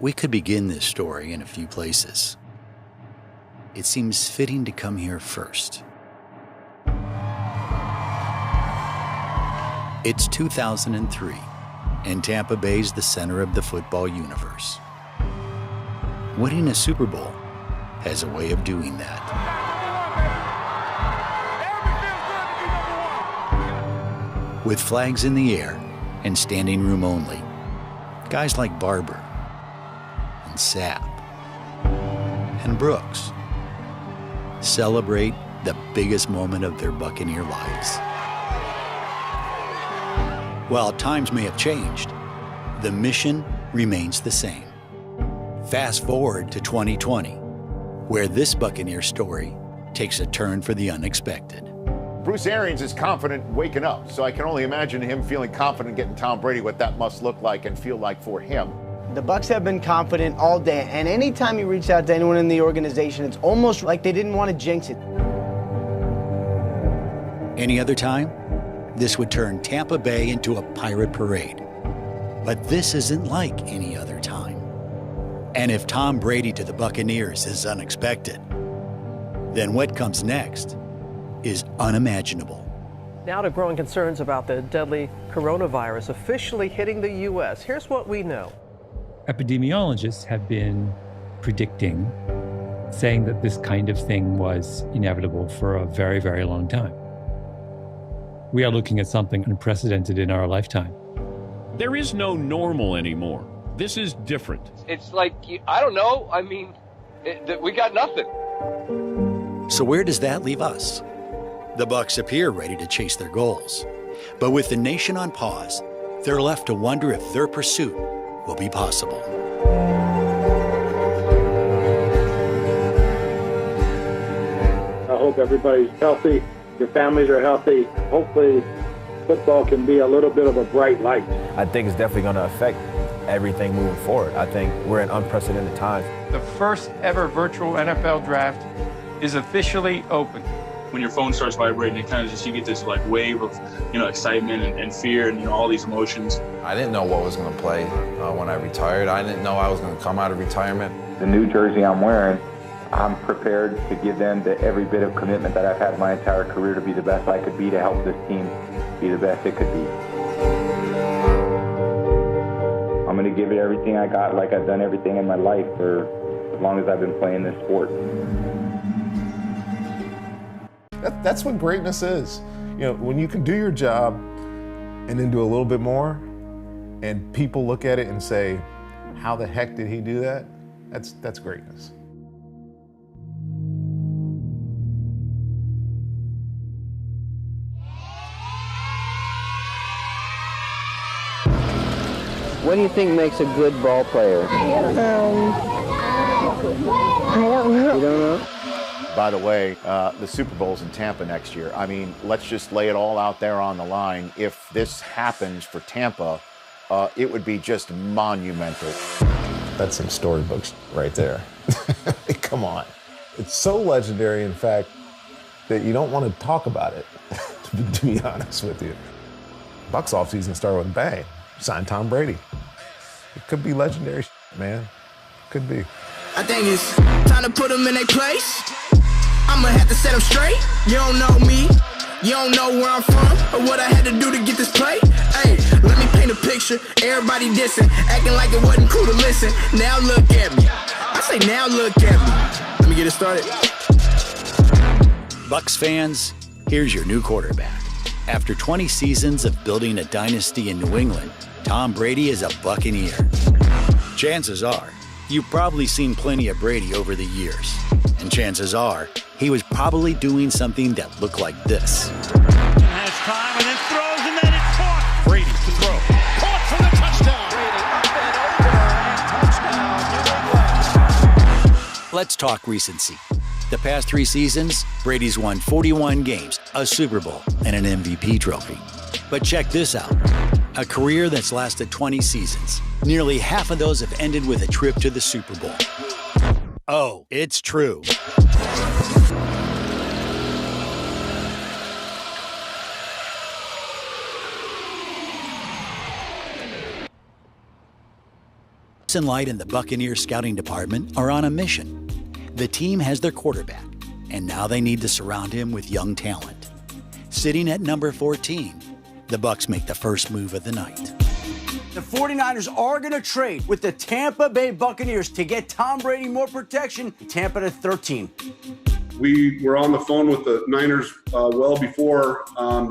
We could begin this story in a few places. It seems fitting to come here first. It's 2003, and Tampa Bay's the center of the football universe. Winning a Super Bowl has a way of doing that. With flags in the air and standing room only, guys like Barber and Sapp and Brooks celebrate the biggest moment of their Buccaneer lives. While times may have changed, the mission remains the same. Fast forward to 2020, where this Buccaneer story takes a turn for the unexpected. Bruce Arians is confident waking up, so I can only imagine him feeling confident getting Tom Brady, what that must look like and feel like for him. The Bucs have been confident all day, and anytime you reach out to anyone in the organization, it's almost like they didn't want to jinx it. Any other time, this would turn Tampa Bay into a pirate parade. But this isn't like any other time. And if Tom Brady to the Buccaneers is unexpected, then what comes next is unimaginable. Now to growing concerns about the deadly coronavirus officially hitting the U.S. Here's what we know. Epidemiologists have been predicting, saying that this kind of thing was inevitable for a very, very long time. We are looking at something unprecedented in our lifetime. There is no normal anymore. This is different. It's like, I don't know. I mean, we got nothing. So where does that leave us? The Bucs appear ready to chase their goals. But with the nation on pause, they're left to wonder if their pursuit will be possible. I hope everybody's healthy, your families are healthy. Hopefully football can be a little bit of a bright light. I think it's definitely going to affect everything moving forward. I think we're in unprecedented times. The first ever virtual NFL draft is officially open. When your phone starts vibrating, it kind of just, you get this like wave of, excitement and fear and, all these emotions. I didn't know what was going to play when I retired. I didn't know I was going to come out of retirement. The new jersey I'm wearing, I'm prepared to give them every bit of commitment that I've had my entire career to be the best I could be, to help this team be the best it could be. I'm going to give it everything I got, like I've done everything in my life for as long as I've been playing this sport. That's what greatness is. When you can do your job and then do a little bit more, and people look at it and say, how the heck did he do that? That's greatness. What do you think makes a good ball player? I don't know. You don't know? By the way, the Super Bowl's in Tampa next year. I mean, let's just lay it all out there on the line. If this happens for Tampa, it would be just monumental. That's some storybooks right there. Come on. It's so legendary, in fact, that you don't want to talk about it, to be honest with you. Bucs offseason started with a bang. Sign Tom Brady. It could be legendary, man. Could be. I think it's time to put them in their place. I'ma have to set them straight. You don't know me. You don't know where I'm from or what I had to do to get this play. Hey, let me paint a picture. Everybody dissing, acting like it wasn't cool to listen. Now look at me. I say now look at me. Let me get it started. Bucs fans, here's your new quarterback. After 20 seasons of building a dynasty in New England, Tom Brady is a Buccaneer. Chances are, you've probably seen plenty of Brady over the years. And chances are, he was probably doing something that looked like this. Has time and then throws, and then it's caught. Brady to throw. Caught for the touchdown. Let's talk recency. The past 3 seasons, Brady's won 41 games, a Super Bowl, and an MVP trophy. But check this out. A career that's lasted 20 seasons. Nearly half of those have ended with a trip to the Super Bowl. Oh, it's true. Jason Light and the Buccaneers scouting department are on a mission. The team has their quarterback, and now they need to surround him with young talent. Sitting at number 14, the Bucs make the first move of the night. The 49ers are going to trade with the Tampa Bay Buccaneers to get Tom Brady more protection. Tampa to 13. We were on the phone with the Niners well before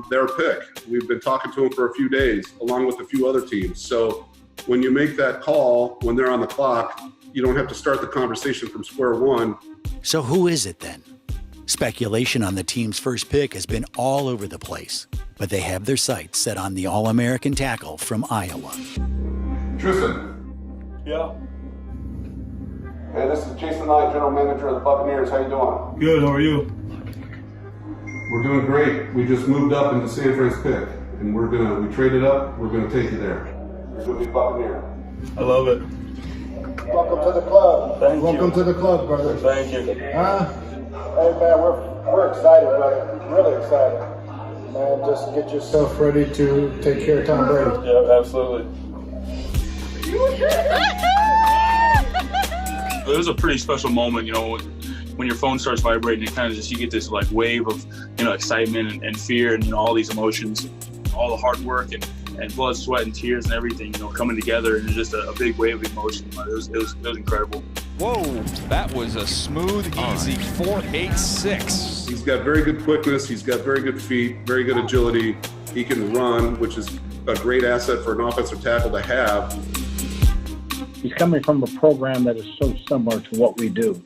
their pick. We've been talking to them for a few days, along with a few other teams. So when you make that call, when they're on the clock, you don't have to start the conversation from square one. So who is it then? Speculation on the team's first pick has been all over the place, but they have their sights set on the All-American tackle from Iowa. Tristan. Yeah. Hey, this is Jason Light, General Manager of the Buccaneers. How you doing? Good, how are you? We're doing great. We just moved up into San Fran's pick, and we traded up. We're gonna take you there. You're gonna be Buccaneer. I love it. Welcome to the club. Thank you. Welcome to the club, brother. Thank you. Hey, man, we're excited, brother. Really excited. Man, just get yourself ready to take care of Tom Brady. Yeah, absolutely. It was a pretty special moment, when your phone starts vibrating, it kind of you get this like wave of, excitement and fear and, all these emotions, all the hard work and blood, sweat, and tears and everything, coming together, and just a big wave of emotion. It was incredible. Whoa, that was a smooth, easy 4.86. He's got very good quickness. He's got very good feet, very good agility. He can run, which is a great asset for an offensive tackle to have. He's coming from a program that is so similar to what we do,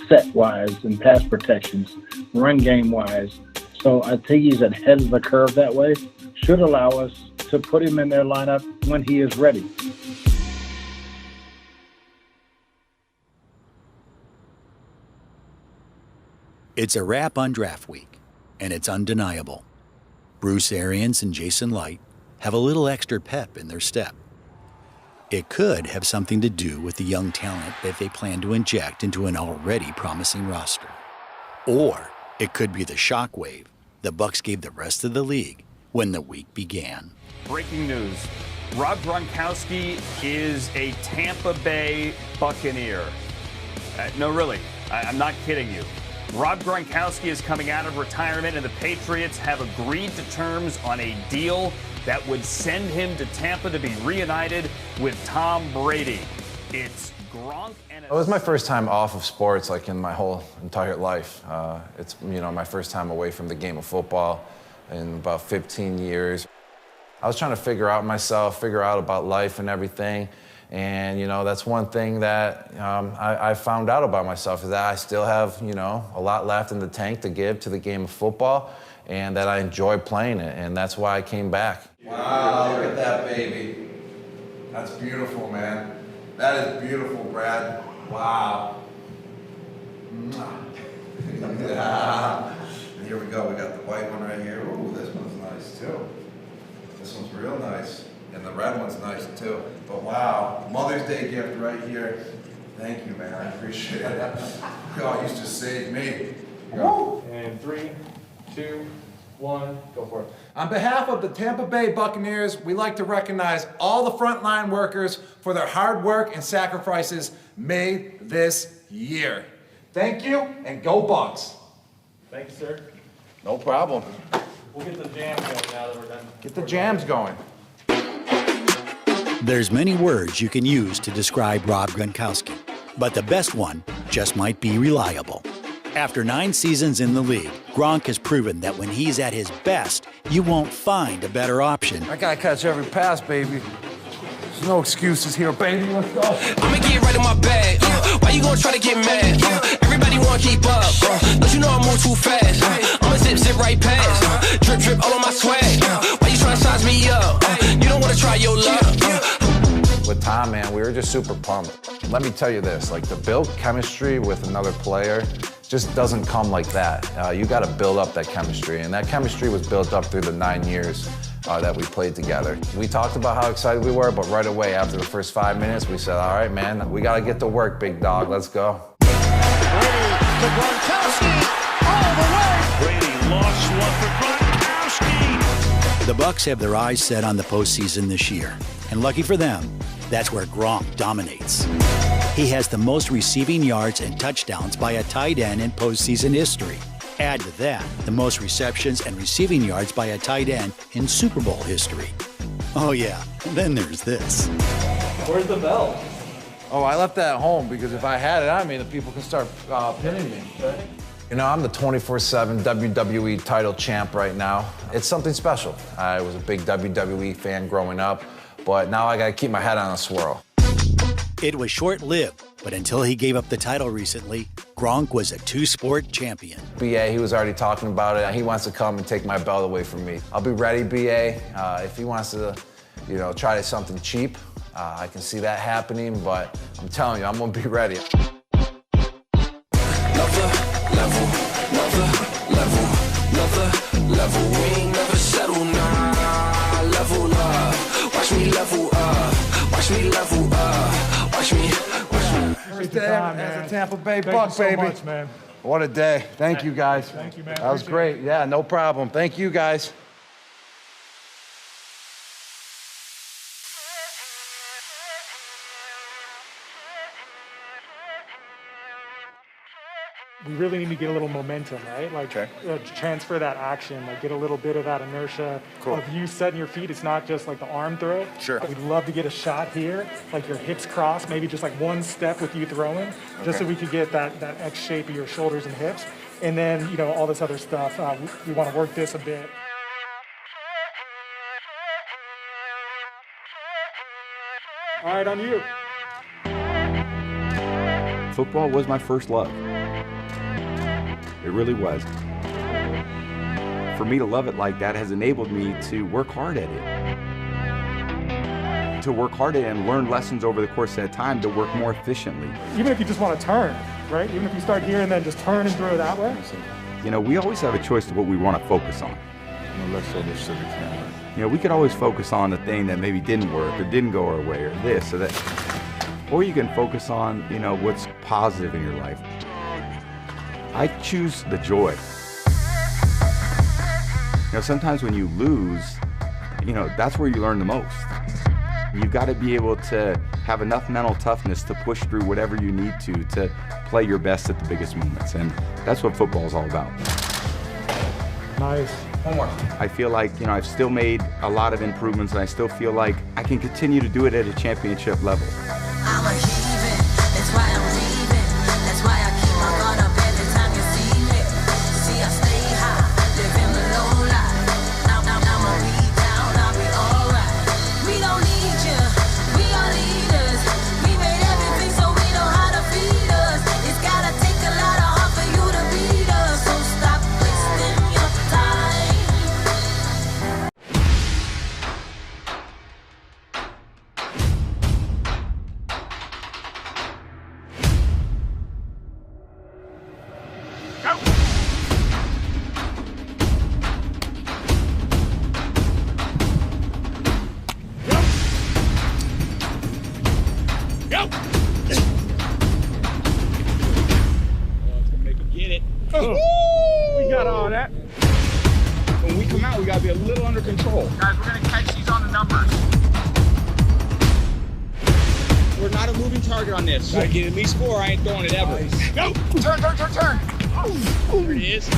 set-wise and pass protections, run game-wise. So I think he's ahead of the curve that way. Should allow us to put him in their lineup when he is ready. It's a wrap on draft week, and it's undeniable. Bruce Arians and Jason Light have a little extra pep in their step. It could have something to do with the young talent that they plan to inject into an already promising roster. Or it could be the shockwave the Bucs gave the rest of the league when the week began. Breaking news. Rob Gronkowski is a Tampa Bay Buccaneer. No, really, I'm not kidding you. Rob Gronkowski is coming out of retirement, and the Patriots have agreed to terms on a deal that would send him to Tampa to be reunited with Tom Brady. It's Gronk and... It was my first time off of sports, like in my whole entire life. It's, my first time away from the game of football in about 15 years. I was trying to figure out myself, figure out about life and everything. And, that's one thing that I found out about myself, is that I still have, a lot left in the tank to give to the game of football, and that I enjoy playing it, and that's why I came back. Wow, look at that baby. That's beautiful, man. That is beautiful, Brad. Wow. Here we go, we got the white one right here. Ooh, this one's nice too. This one's real nice. And the red one's nice too. But wow, Mother's Day gift right here. Thank you, man. I appreciate it. Oh, you just saved me. Go. And 3, 2, 1, go for it. On behalf of the Tampa Bay Buccaneers, we'd like to recognize all the frontline workers for their hard work and sacrifices made this year. Thank you, and go Bucs. Thank you, sir. No problem. We'll get the jams going now that we're done. Get the jams going. There's many words you can use to describe Rob Gronkowski, but the best one just might be reliable. After 9 seasons in the league, Gronk has proven that when he's at his best, you won't find a better option. I gotta catch every pass, baby. There's no excuses here, baby. Let's go. I'ma get right in my bag. Why you gonna try to get mad? Everybody wanna keep up. Don't you know I move too fast? I'ma zip right past. Drip all on my swag. Why you trying to size me up? You don't wanna try your luck. With Tom, man, we were just super pumped. Let me tell you this, like the build chemistry with another player just doesn't come like that. You gotta build up that chemistry, and that chemistry was built up through the 9 years that we played together. We talked about how excited we were, but right away after the first 5 minutes, we said, all right, man, we gotta get to work, big dog, let's go. Brady to Gronkowski, all the way. Brady lost one for Gronkowski. The Bucs have their eyes set on the postseason this year, and lucky for them, That's where Gronk dominates. He has the most receiving yards and touchdowns by a tight end in postseason history. Add to that the most receptions and receiving yards by a tight end in Super Bowl history. Oh yeah, then there's this. Where's the bell? Oh, I left that at home because if I had it on me, the people could start pinning me. You know, I'm the 24/7 WWE title champ right now. It's something special. I was a big WWE fan growing up, but now I gotta keep my head on a swirl. It was short-lived, but until he gave up the title recently, Gronk was a two-sport champion. BA, he was already talking about it. He wants to come and take my belt away from me. I'll be ready, BA. If he wants to, you know, try something cheap, I can see that happening, but I'm telling you, I'm gonna be ready. Level, we ain't never settle, nah. Level up, watch me level up, watch me level up, watch me. Every day as a Tampa Bay Buck, baby. Thank you so much, man. What a day. Thank you, guys. Thank you, man. That was great. Yeah, no problem. Thank you, guys. We really need to get a little momentum, right? Like transfer that action, like get a little bit of that inertia of you setting your feet. It's not just like the arm throw. Sure. We'd love to get a shot here, like your hips cross, maybe just like one step with you throwing, just so we could get that X shape of your shoulders and hips. And then, you know, all this other stuff. We want to work this a bit. All right, on you. Football was my first love. It really was. For me to love it like that has enabled me to work hard at it. To work hard at it and learn lessons over the course of that time to work more efficiently. Even if you just want to turn, right? Even if you start here and then just turn and throw that way. You know, we always have a choice of what we want to focus on. Let's show this to the camera. You know, we could always focus on the thing that maybe didn't work or didn't go our way or this or that. Or you can focus on, you know, what's positive in your life. I choose the joy. You know, sometimes when you lose, you know, that's where you learn the most. You've got to be able to have enough mental toughness to push through whatever you need to play your best at the biggest moments. And that's what football is all about. Nice. One more. I feel like, you know, I've still made a lot of improvements and I still feel like I can continue to do it at a championship level. I'm a heathen, that's why I'm leaving. That's why I keep my guard up every time you see me. See, I stay high, living the low life. Now I'ma be down, I'll be alright. We don't need you, we are leaders. We made everything so we know how to feed us. It's gotta take a lot of heart for you to beat us. So stop wasting your time. We got all that. When we come out, we gotta be a little under control. Guys, we're gonna catch these on the numbers. We're not a moving target on this. Gotta get at least 4, I ain't throwing it ever. Nice. Go! Turn. There it is.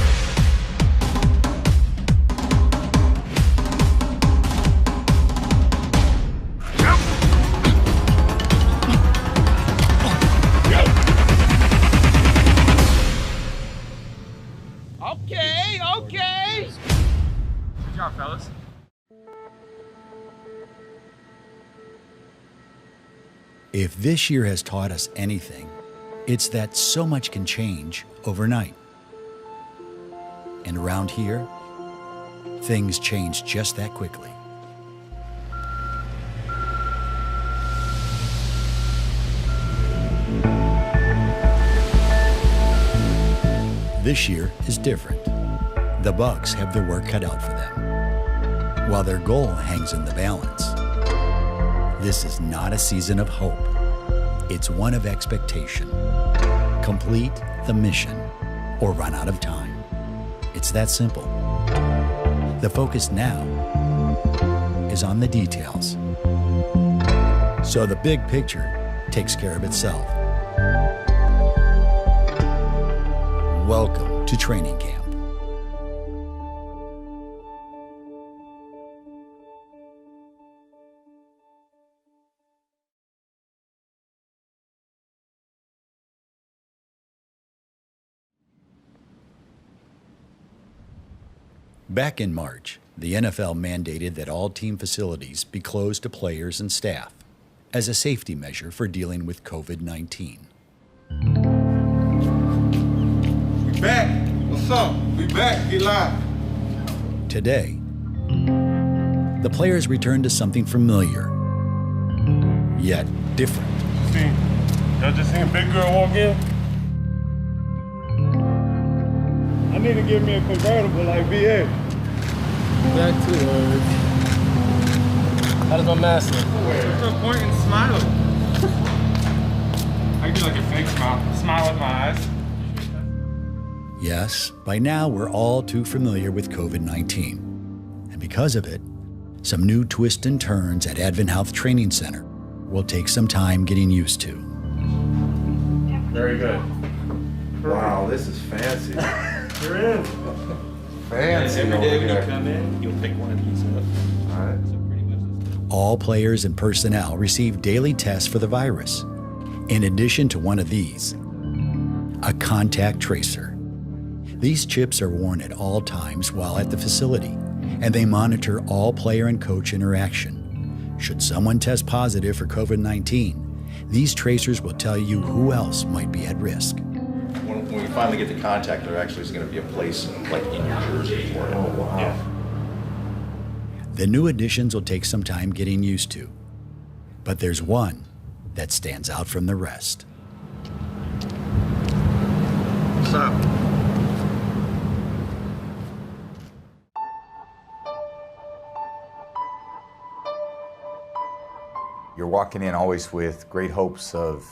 Okay. Good job, fellas. If this year has taught us anything, it's that so much can change overnight. And around here, things change just that quickly. This year is different. The Bucs have their work cut out for them, while their goal hangs in the balance. This is not a season of hope. It's one of expectation. Complete the mission or run out of time. It's that simple. The focus now is on the details. So the big picture takes care of itself. Welcome to training camp. Back in March, the NFL mandated that all team facilities be closed to players and staff as a safety measure for dealing with COVID-19. We back. What's up? We back. Get live. Today, the players return to something familiar, yet different. Y'all just seen a big girl walk in? I need to get me a convertible like VA. Back to work. How does my mask look? What's the point in smiling? I do like a fake smile. Smile with my eyes. Yes, by now we're all too familiar with COVID-19. And because of it, some new twists and turns at Advent Health Training Center will take some time getting used to. Very good. Wow, this is fancy. You're in. Fancy. Every day when you come in, you'll pick one of these up. All right. All players and personnel receive daily tests for the virus. In addition to one of these, a contact tracer. These chips are worn at all times while at the facility, and they monitor all player and coach interaction. Should someone test positive for COVID-19, these tracers will tell you who else might be at risk. When we finally get the contact, there actually is going to be a place like in your jersey for it. Oh, wow. Yeah. The new additions will take some time getting used to, but there's one that stands out from the rest. What's up? You're walking in always with great hopes of,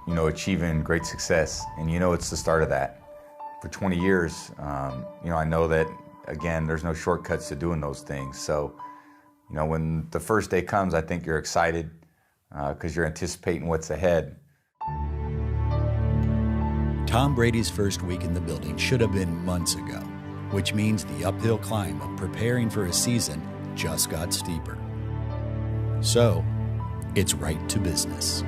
achieving great success, and it's the start of that. For 20 years, I know that, again, there's no shortcuts to doing those things. So, when the first day comes, I think you're excited because you're anticipating what's ahead. Tom Brady's first week in the building should have been months ago, which means the uphill climb of preparing for a season just got steeper. So, it's right to business.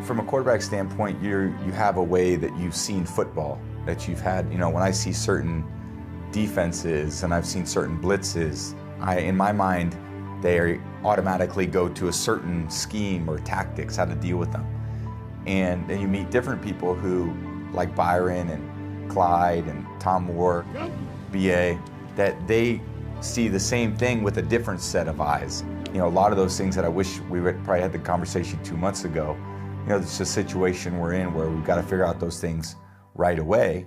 From a quarterback standpoint, you have a way that you've seen football, that you've had, when I see certain defenses and I've seen certain blitzes, in my mind, they automatically go to a certain scheme or tactics, how to deal with them. And then you meet different people who, like Byron and Clyde and Tom Moore, BA, that they see the same thing with a different set of eyes. A lot of those things that I wish we would probably had the conversation 2 months ago, it's a situation we're in where we've got to figure out those things right away.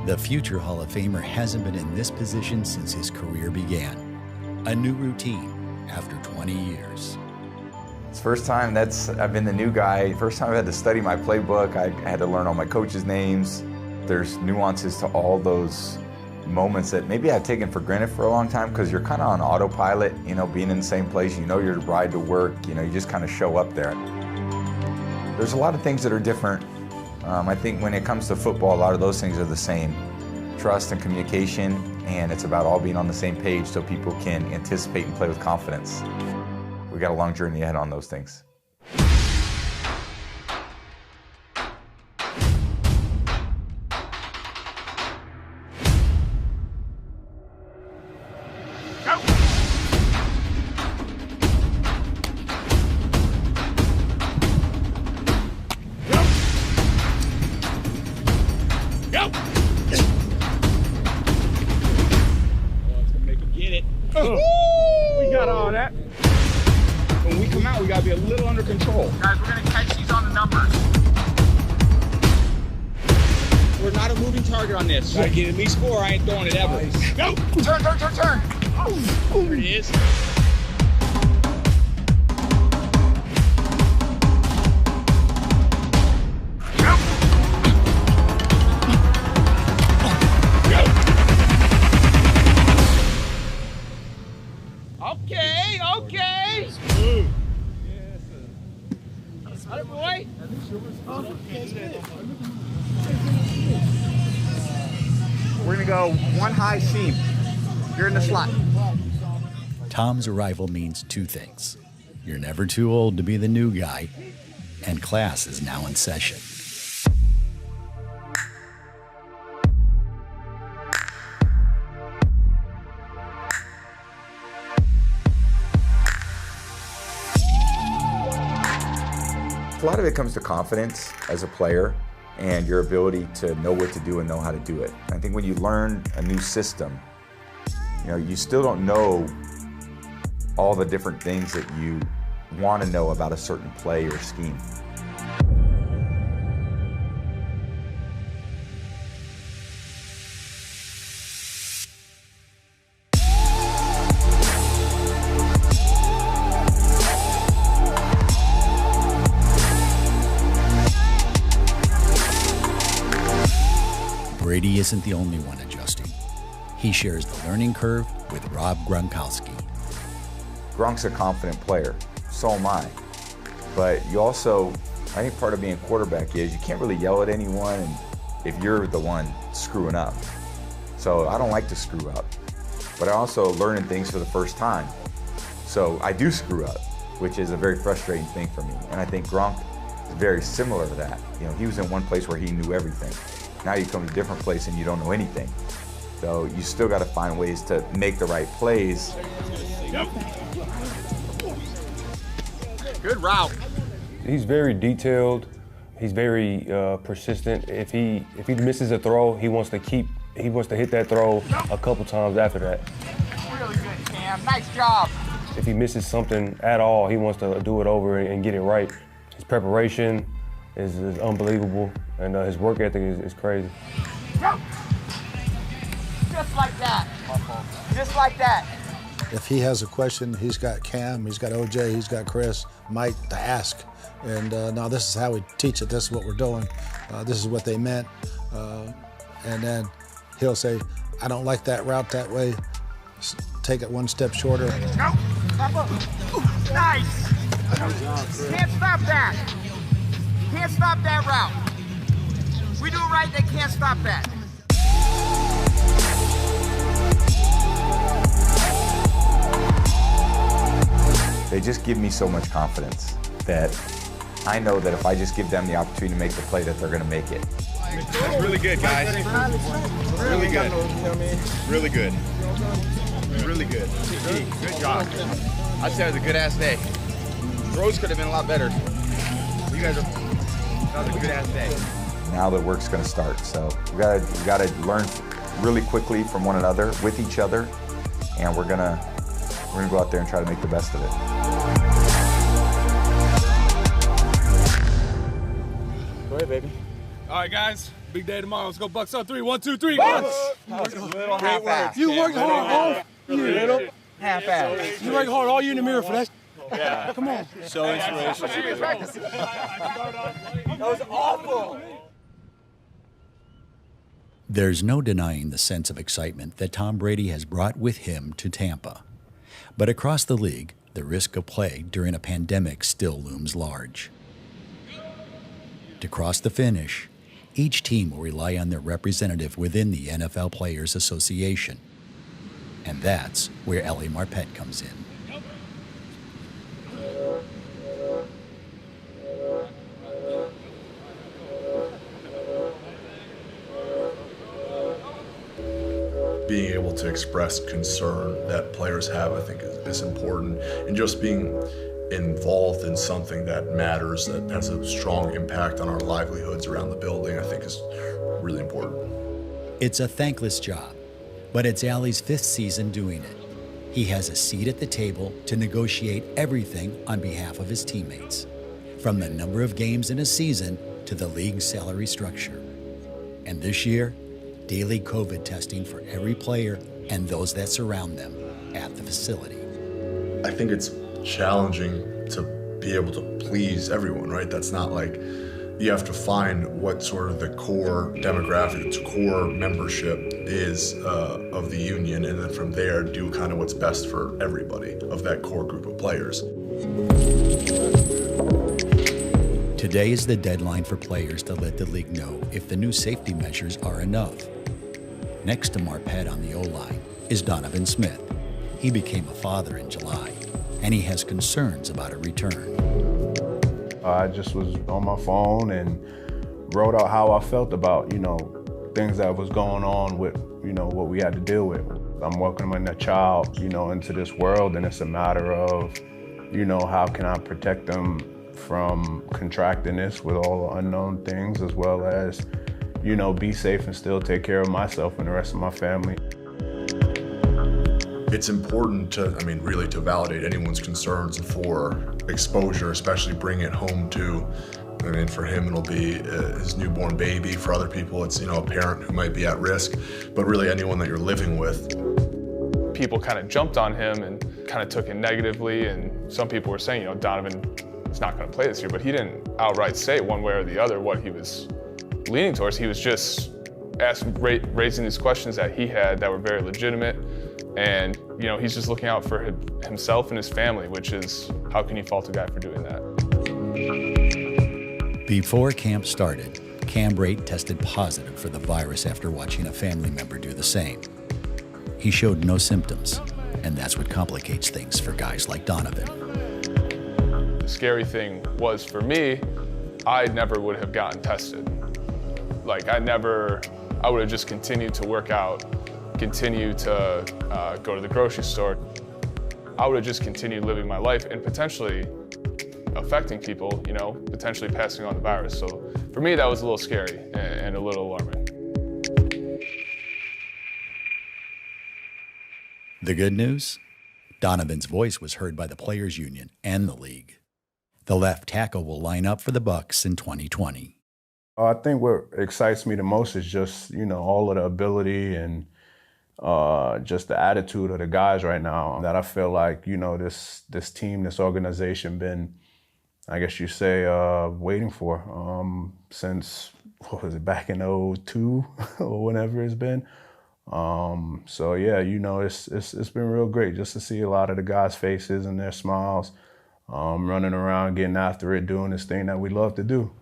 The future Hall of Famer hasn't been in this position since his career began. A new routine after 20 years. It's the first time I've been the new guy. First time I had to study my playbook. I had to learn all my coaches' names. There's nuances to all those moments that maybe I've taken for granted for a long time because you're kind of on autopilot, being in the same place, your ride to work, you just kind of show up there. There's a lot of things that are different. I think when it comes to football, a lot of those things are the same. Trust and communication, and it's about all being on the same page so people can anticipate and play with confidence. We got a long journey ahead on those things. We got all that. When we come out, we gotta be a little under control. Guys, we're gonna catch these on the numbers. We're not a moving target on this. Gotta get at least 4, I ain't throwing it ever. Nice. Go! Turn! There it is. Okay, okay. Smooth. Atta boy. We're gonna go one high seam. You're in the slot. Tom's arrival means two things. You're never too old to be the new guy, and class is now in session. A lot of it comes to confidence as a player and your ability to know what to do and know how to do it. I think when you learn a new system, you still don't know all the different things that you want to know about a certain play or scheme. Brady isn't the only one adjusting. He shares the learning curve with Rob Gronkowski. Gronk's a confident player, so am I. But you also, I think part of being a quarterback is you can't really yell at anyone if you're the one screwing up. So I don't like to screw up, but I also learning things for the first time. So I do screw up, which is a very frustrating thing for me. And I think Gronk is very similar to that. He was in one place where he knew everything. Now you come to a different place and you don't know anything. So you still got to find ways to make the right plays. Good route. He's very detailed. He's very persistent. If he misses a throw, he wants to hit that throw a couple times after that. Really good, Cam. Nice job. If he misses something at all, he wants to do it over and get it right. His preparation is unbelievable, and his work ethic is crazy. Just like that. Just like that. If he has a question, he's got Cam, he's got OJ, he's got Chris, Mike to ask. And now this is how we teach it. This is what we're doing. This is what they meant. And then he'll say, I don't like that route that way. Take it one step shorter. No. Nice. Can't stop that. Can't stop that route. We do it right, they can't stop that. They just give me so much confidence that I know that if I just give them the opportunity to make the play, that they're going to make it. That's really good, guys. Really good. Really good. Really good. Good job. I'd say it was a good-ass day. Throws could have been a lot better. You guys that was a good-ass day. Now the work's going to start, so we got to learn really quickly from one another, with each other, and we're gonna go out there and try to make the best of it. Go ahead, baby. All right, guys. Big day tomorrow. Let's go Bucks up 3. 1, 2, 3. That was a little half-assed. You worked hard all year. Half-assed. You worked hard all year in the mirror for that. Yeah. Come on. So inspirational. That was awful. There's no denying the sense of excitement that Tom Brady has brought with him to Tampa. But across the league, the risk of play during a pandemic still looms large. To cross the finish, each team will rely on their representative within the NFL Players Association. And that's where Ellie Marpet comes in. Being able to express concern that players have, I think, is important. And just being involved in something that matters, that has a strong impact on our livelihoods around the building, I think is really important. It's a thankless job, but it's Allie's 5th season doing it. He has a seat at the table to negotiate everything on behalf of his teammates, from the number of games in a season to the league's salary structure. And this year, daily COVID testing for every player and those that surround them at the facility. I think it's challenging to be able to please everyone, right? That's not like You have to find what sort of the core demographic, its core membership is of the union, and then from there do kind of what's best for everybody of that core group of players. Today is the deadline for players to let the league know if the new safety measures are enough. Next to Marpet on the O-line is Donovan Smith. He became a father in July, and he has concerns about a return. I just was on my phone and wrote out how I felt about, things that was going on with, what we had to deal with. I'm welcoming a child, into this world, and it's a matter of, how can I protect them from contracting this with all the unknown things, as well as, be safe and still take care of myself and the rest of my family. It's important to, really to validate anyone's concerns for exposure, especially bring it home to, for him it'll be his newborn baby. For other people, it's, a parent who might be at risk, but really anyone that you're living with. People kind of jumped on him and kind of took it negatively, and some people were saying, Donovan is not going to play this year, but he didn't outright say one way or the other what he was leaning towards. He was just raising these questions that he had that were very legitimate. And, he's just looking out for himself and his family, which is, how can you fault a guy for doing that? Before camp started, Cam Brate tested positive for the virus after watching a family member do the same. He showed no symptoms, and that's what complicates things for guys like Donovan. The scary thing was, for me, I never would have gotten tested. I would have just continued to work out, continue to go to the grocery store. I would have just continued living my life and potentially affecting people, potentially passing on the virus. So for me, that was a little scary and a little alarming. The good news? Donovan's voice was heard by the Players Union and the league. The left tackle will line up for the Bucs in 2020. I think what excites me the most is just, all of the ability and just the attitude of the guys right now, that I feel like, this team, this organization been, I guess you say, waiting for since, back in 2002 or whenever it's been. So yeah, it's been real great just to see a lot of the guys' faces and their smiles, running around, getting after it, doing this thing that we love to do.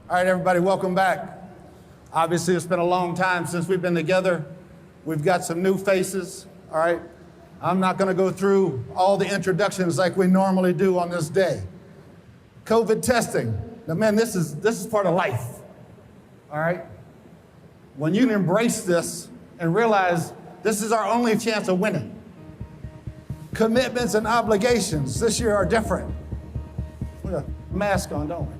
All right, everybody, welcome back. Obviously, it's been a long time since we've been together. We've got some new faces, all right? I'm not gonna go through all the introductions like we normally do on this day. COVID testing. Now, man, this is part of life, all right? When you embrace this and realize this is our only chance of winning. Commitments and obligations this year are different. We got a mask on, don't we?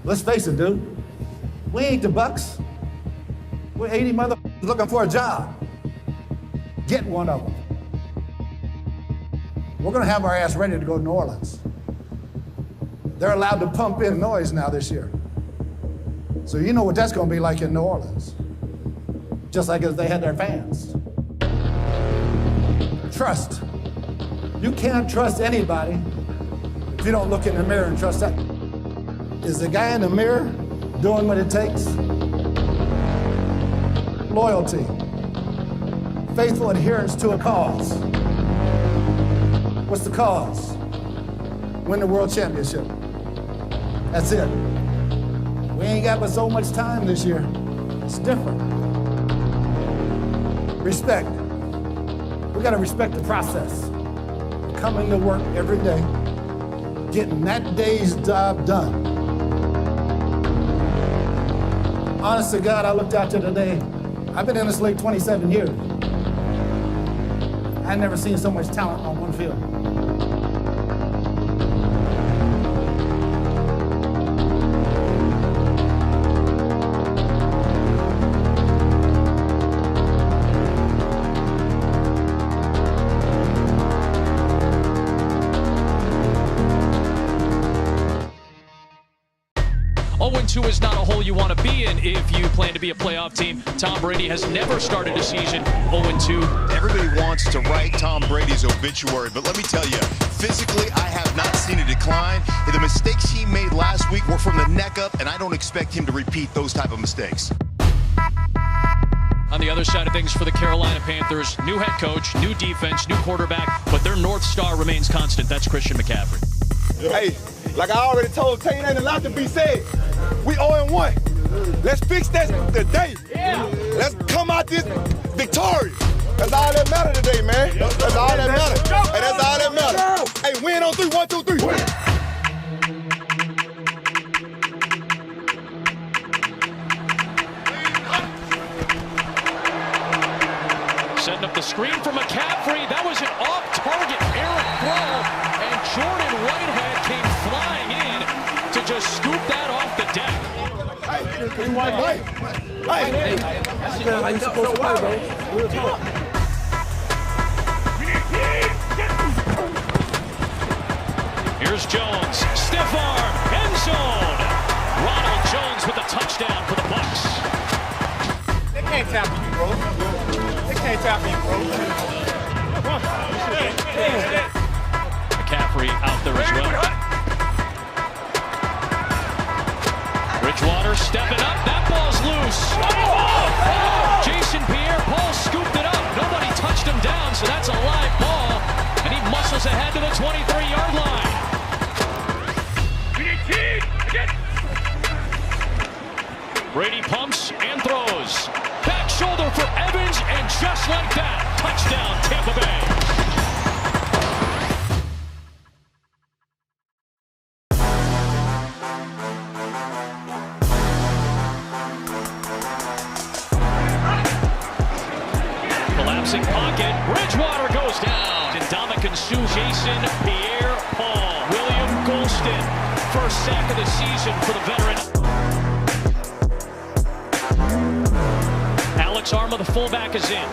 Let's face it, dude. We ain't the Bucs. We're 80 motherfuckers looking for a job. Get one of them. We're gonna have our ass ready to go to New Orleans. They're allowed to pump in noise now this year. So you know what that's gonna be like in New Orleans. Just like as they had their fans. Trust. You can't trust anybody if you don't look in the mirror and trust that. Is the guy in the mirror doing what it takes? Loyalty, faithful adherence to a cause. What's the cause? Win the world championship. That's it. We ain't got but so much time this year. It's different. Respect. We gotta respect the process. Coming to work every day, getting that day's job done. Honest to God, I looked out there today. I've been in this league 27 years. I've never seen so much talent on one field. is not a hole you want to be in if you plan to be a playoff team. Tom Brady has never started a season 0-2. Everybody wants to write Tom Brady's obituary, but let me tell you, physically, I have not seen a decline. The mistakes he made last week were from the neck up, and I don't expect him to repeat those type of mistakes. On the other side of things for the Carolina Panthers, new head coach, new defense, new quarterback, but their North Star remains constant. That's Christian McCaffrey. Hey, like I already told Tate, ain't a lot to be said. We 0-1. Let's fix that today. Yeah. Let's come out this victorious. That's all that matters today, man. That's all that matters. Hey, that's all that matters. Hey, win on 3, 1, 2, 3. Win. Setting up the screen for McCaffrey. That was an off-target errant throw, and Jordan Whitehead came flying in to just scoop that off the deck. Hey, that's how you supposed to play, bro. Real talk. Here's Jones, stiff arm, end zone. Ronald Jones with a touchdown for the Bucs. They can't tackle you, bro. They can't tackle you, bro. McCaffrey out there as well. Bridgewater stepping up. That ball's loose. Oh! Jason Pierre-Paul scooped it up. Nobody touched him down, so that's a live ball. And he muscles ahead to the 23-yard line. Brady pumps and throws. Back shoulder for Evans, and just like that, touchdown Tampa Bay. Collapsing pocket, Bridgewater goes down. Ndamukong Suh, Jason Pierre-Paul, William Golston, first sack of the season for the veteran. Alex Arma, the fullback, is in.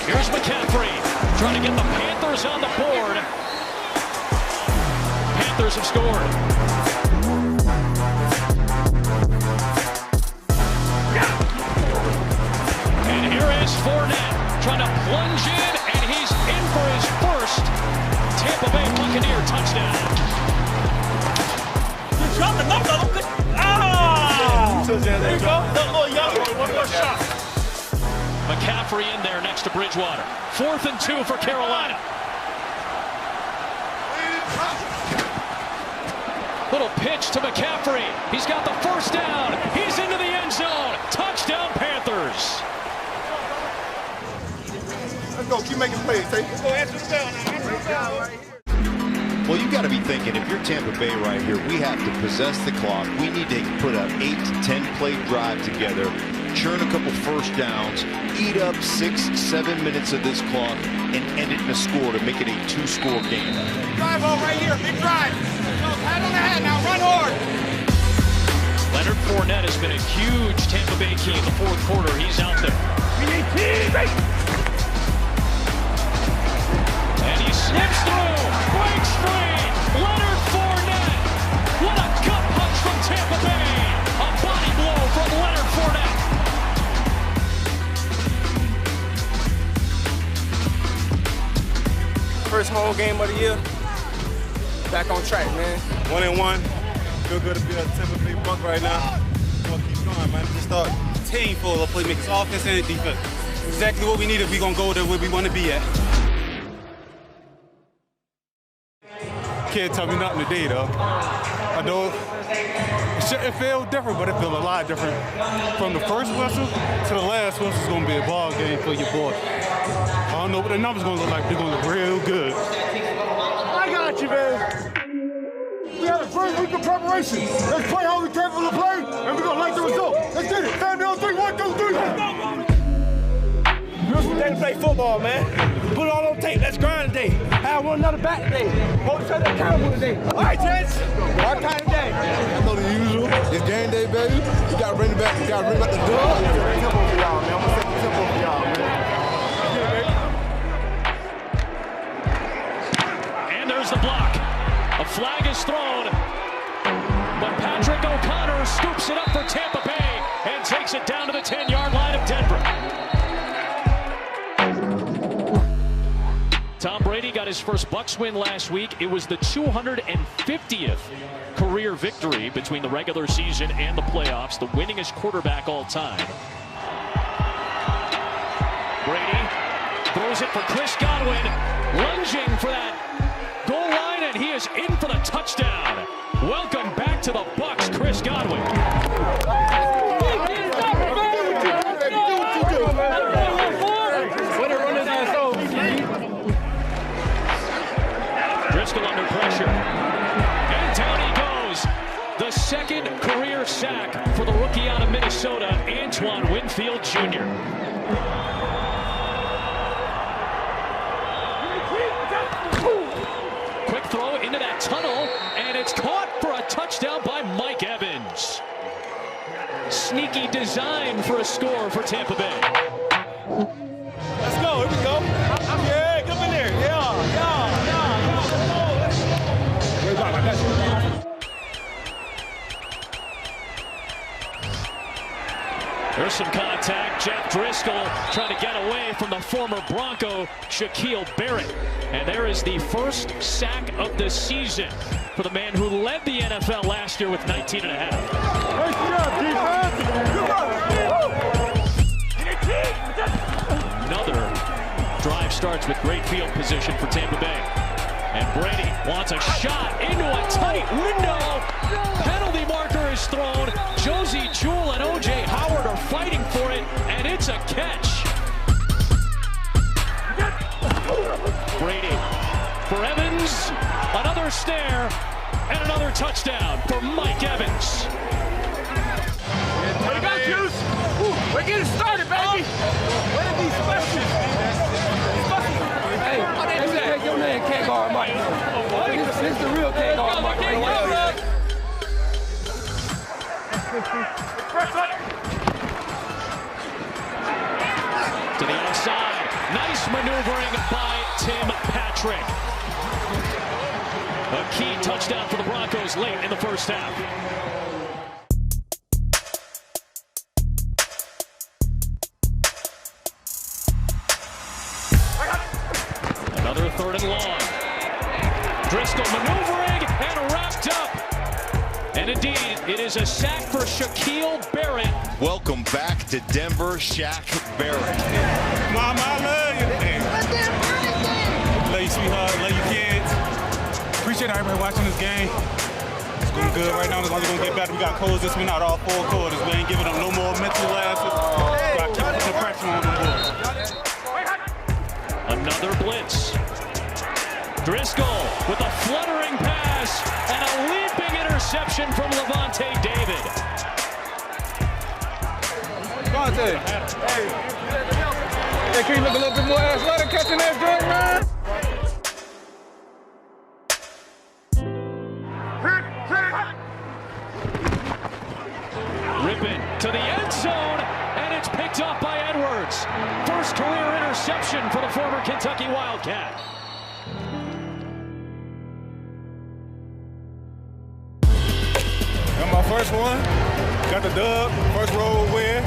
Here's McCaffrey trying to get the Panthers on the board. Panthers have scored. And here is Fournette trying to plunge in, and he's in for his first Tampa Bay Buccaneer touchdown. You dropped another one. There you go. One more shot. McCaffrey in there next to Bridgewater. 4th and 2 for Carolina. Little pitch to McCaffrey. He's got the first down. He's into the end zone. Touchdown Panthers. Let's go. Keep making plays, Tate. Let's go. Answer down. Well, you got to be thinking, if you're Tampa Bay right here, we have to possess the clock. We need to put an 8 to 10 play drive together, churn a couple first downs, eat up 6-7 minutes of this clock, and end it in a score to make it a 2-score game. Drive over right here. Big drive. Pat on the head now. Run hard. Leonard Fournette has been a huge Tampa Bay key in the 4th quarter. He's out there. We need team. And he slips through. Breaks free. Leonard Fournette. What a gut punch from Tampa Bay. A body blow from Leonard Fournette. First home game of the year. Back on track, man. 1-1. Feel good to be a Tampa Bay Buck right now. We'll keep going, man. Just start. Team full of playmakers, offense and defense. Exactly what we needed. We're going to go to where we want to be at. Can't tell me nothing today, though. I know it feels different, but it feels a lot different. From the first whistle to the last whistle, it's going to be a ball game for your boy. I don't know what the numbers going to look like. They're going to look real good. I got you, man. We had a great week of preparation. Let's play how we capable to play, and we're going to like the result. Let's get it. Family on 3, 1, 2, 3. Day to play football, man. Put it all on tape. Let's grind today. Have one another back today. Hold each other accountable today. All right, gents. Our kind of day. I know the usual. It's game day, baby. You got to bring it back. You got to bring back the dog. Tempo for y'all, man. I'm going to set the tempo for y'all, man. And there's the block. A flag is thrown. But Patrick O'Connor Brady got his first Bucs win last week. It was the 250th career victory between the regular season and the playoffs, the winningest quarterback all time. Brady throws it for Chris Godwin, lunging for that goal line, and he is in for the touchdown. Welcome back to the Bucs, Chris Godwin. Driscoll under pressure, and down he goes. The second career sack for the rookie out of Minnesota, Antoine Winfield Jr. Quick throw into that tunnel, and it's caught for a touchdown by Mike Evans. Sneaky design for a score for Tampa Bay. Let's go, here we go. Yeah, get up in there. Yeah. There's some contact. Jeff Driscoll trying to get away from the former Bronco, Shaquille Barrett. And there is the first sack of the season for the man who led the NFL last year with 19 and a half. Another drive starts with great field position for Tampa Bay. And Brady wants a shot into a tight window. Penalty marker is thrown. Josie Jewell and O.J. Howard are fighting for it, and it's a catch. Brady for Evans. Another snare and another touchdown for Mike Evans. We got juice. We're getting started, baby. What are these specials? Hey, take your name, K-Guard Mike. This is the real K-Guard Mike. To the outside. Nice maneuvering by Tim Patrick. A key touchdown for the Broncos late in the first half. Another third and long. Driscoll maneuvering and wrapped up. And indeed, it is a sack for Shaquille Barrett. Welcome back to Denver, Shaq Barrett. Mama, I love you. Love you, sweetheart. Love you, kids. Appreciate everybody watching this game. It's going good right now. It's only going to get better. We got close this one out all 4 quarters. We ain't giving them no more mental lapses. Got to keep the pressure on them boys. Another blitz. Driscoll with a fluttering pass and a leaping interception from Levante David. Levante. Hey, can you look a little bit more athletic catching that joint, man? Ripping to the end zone, and it's picked up by Edwards. First career interception for the former Kentucky Wildcat. Got my first one. Got the dub. First road win.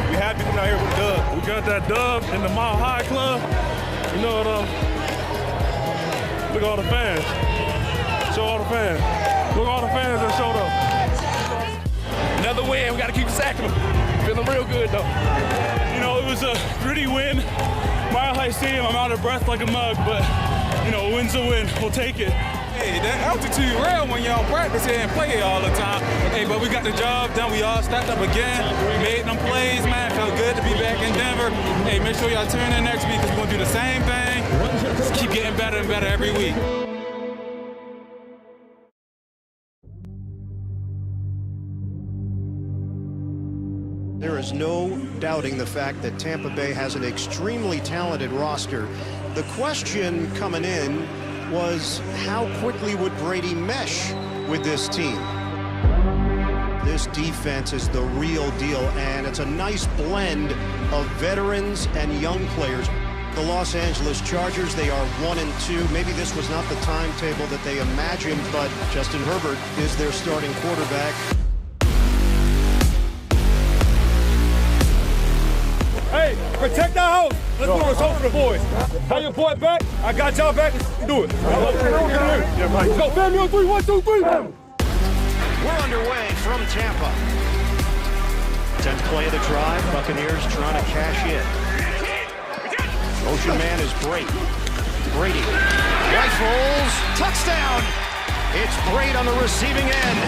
We happy coming out here with the dub. We got that dub in the Mile High Club. You know what? Look at all the fans. Show all the fans. Look at all the fans that showed up. Another win. We got to keep sacking them. Feeling real good though. You know, it was a gritty win. Mile High Stadium. I'm out of breath like a mug, but you know, a win's a win. We'll take it. Hey, that altitude real when y'all practice here and play here all the time. Hey, but we got the job done. We all stepped up again. Made them plays, man. Felt good to be back in Denver. Hey, make sure y'all tune in next week because we're going to do the same thing. Just keep getting better and better every week. There is no doubting the fact that Tampa Bay has an extremely talented roster. The question coming in was how quickly would Brady mesh with this team? This defense is the real deal, and it's a nice blend of veterans and young players. The Los Angeles Chargers, they are 1-2. Maybe this was not the timetable that they imagined, but Justin Herbert is their starting quarterback. Hey, Hey, protect our house. Let's go. Let's hope for the boys. Have your boy back. I got y'all back. Let's do it. Let's go. Family on 3. 1, 2, 3. We're underway from Tampa. 10th play of the drive. Buccaneers trying to cash in. Motion man is Brady. Brady rifles. Touchdown. It's Brady on the receiving end.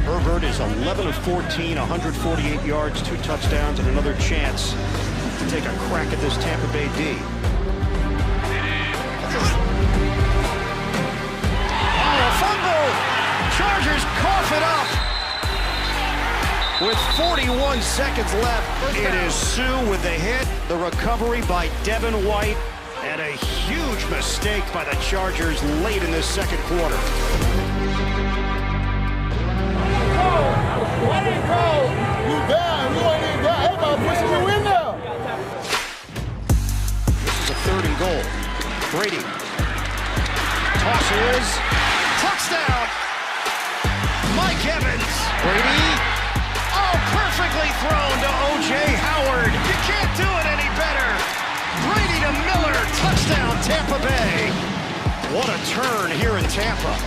Herbert is 11 of 14, 148 yards, 2 touchdowns, and another chance to take a crack at this Tampa Bay D. Oh, a fumble! Chargers cough it up. With 41 seconds left, it is Sue with the hit, the recovery by Devin White, and a huge mistake by the Chargers late in this second quarter. Why didn't you go? You down. You ain't even down. Everybody pushing you in there. This is a 3rd and goal. Brady. Tosses. Touchdown. Mike Evans. Brady. Oh, perfectly thrown to O.J. Howard. You can't do it any better. Brady to Miller. Touchdown, Tampa Bay. What a turn here in Tampa.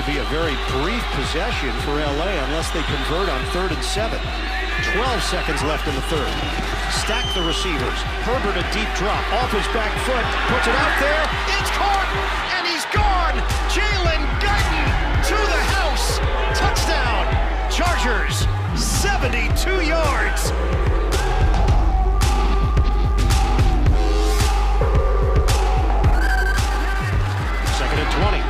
Be a very brief possession for LA unless they convert on 3rd and 7. 12 seconds left in the 3rd. Stack the receivers. Herbert a deep drop off his back foot. Puts it out there. It's caught and he's gone. Jalen Guyton to the house. Touchdown. Chargers 72 yards. Second and 20.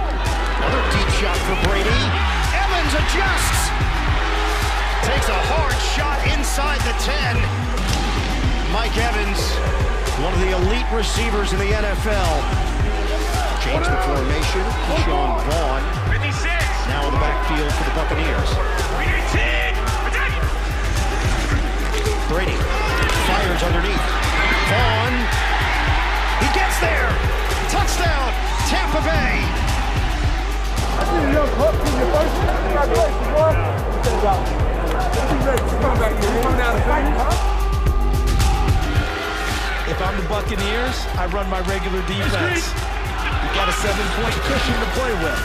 Another deep shot for Brady. Evans adjusts. Takes a hard shot inside the 10. Mike Evans, one of the elite receivers in the NFL. Change the formation. Sean Vaughn. 56. Now in the backfield for the Buccaneers. Brady fires underneath. Vaughn. He gets there. Touchdown, Tampa Bay. I see a young pup in your first. Congratulations, boy. Be ready to come back here. You coming out of the If I'm the Buccaneers, I run my regular defense. You got a 7-point cushion to play with.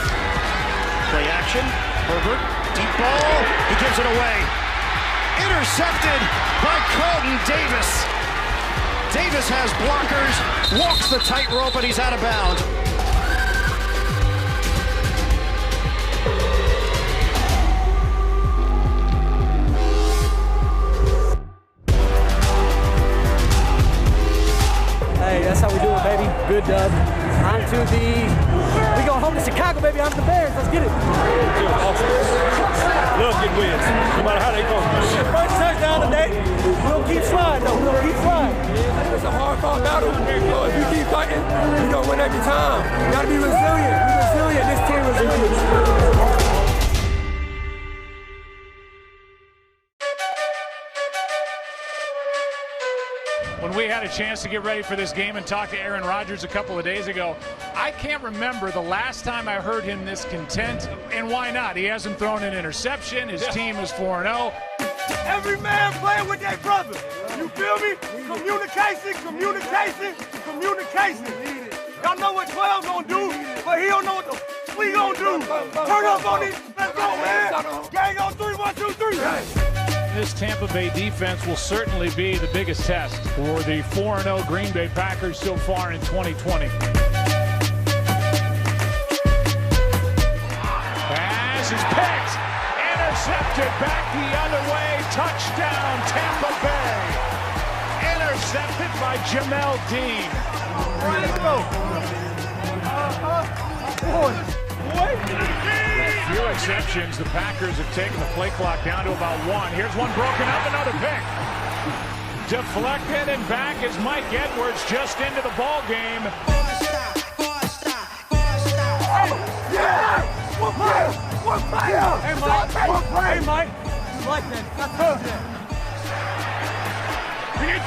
Play action. Herbert. Deep ball. He gives it away. Intercepted by Carlton Davis. Davis has blockers. Walks the tightrope, and he's out of bounds. Hey, that's how we do it, baby. Good dub. On to we go home to Chicago, baby. On to the Bears. Let's get it. Love getting wins, no matter how they go. First touchdown today. We'll keep sliding, though. We'll keep sliding. It's a hard-fought battle. So if you keep fighting, you're going to win every time. You got to be resilient. Be resilient. This team is resilient. When we had a chance to get ready for this game and talk to Aaron Rodgers a couple of days ago, I can't remember the last time I heard him this content, and why not? He hasn't thrown an interception. His team is 4-0. Every man playing with their brother. You feel me? Communication, communication, communication. Y'all know what 12's gonna do, but he don't know what the we gonna do. Turn up on these. Let's go, man. Gang on 3, 1, 2, 3. This Tampa Bay defense will certainly be the biggest test for the 4-0 Green Bay Packers so far in 2020. Pass is picked. Intercepted back the other way. Touchdown, Tampa Bay. Intercepted by Jamel Dean. Let's go. Few exceptions. The Packers have taken the play clock down to about 1. Here's one broken up, another pick. deflected, and back is Mike Edwards just into the ball game. One player! Hey, Mike! Hey, Mike! You like that?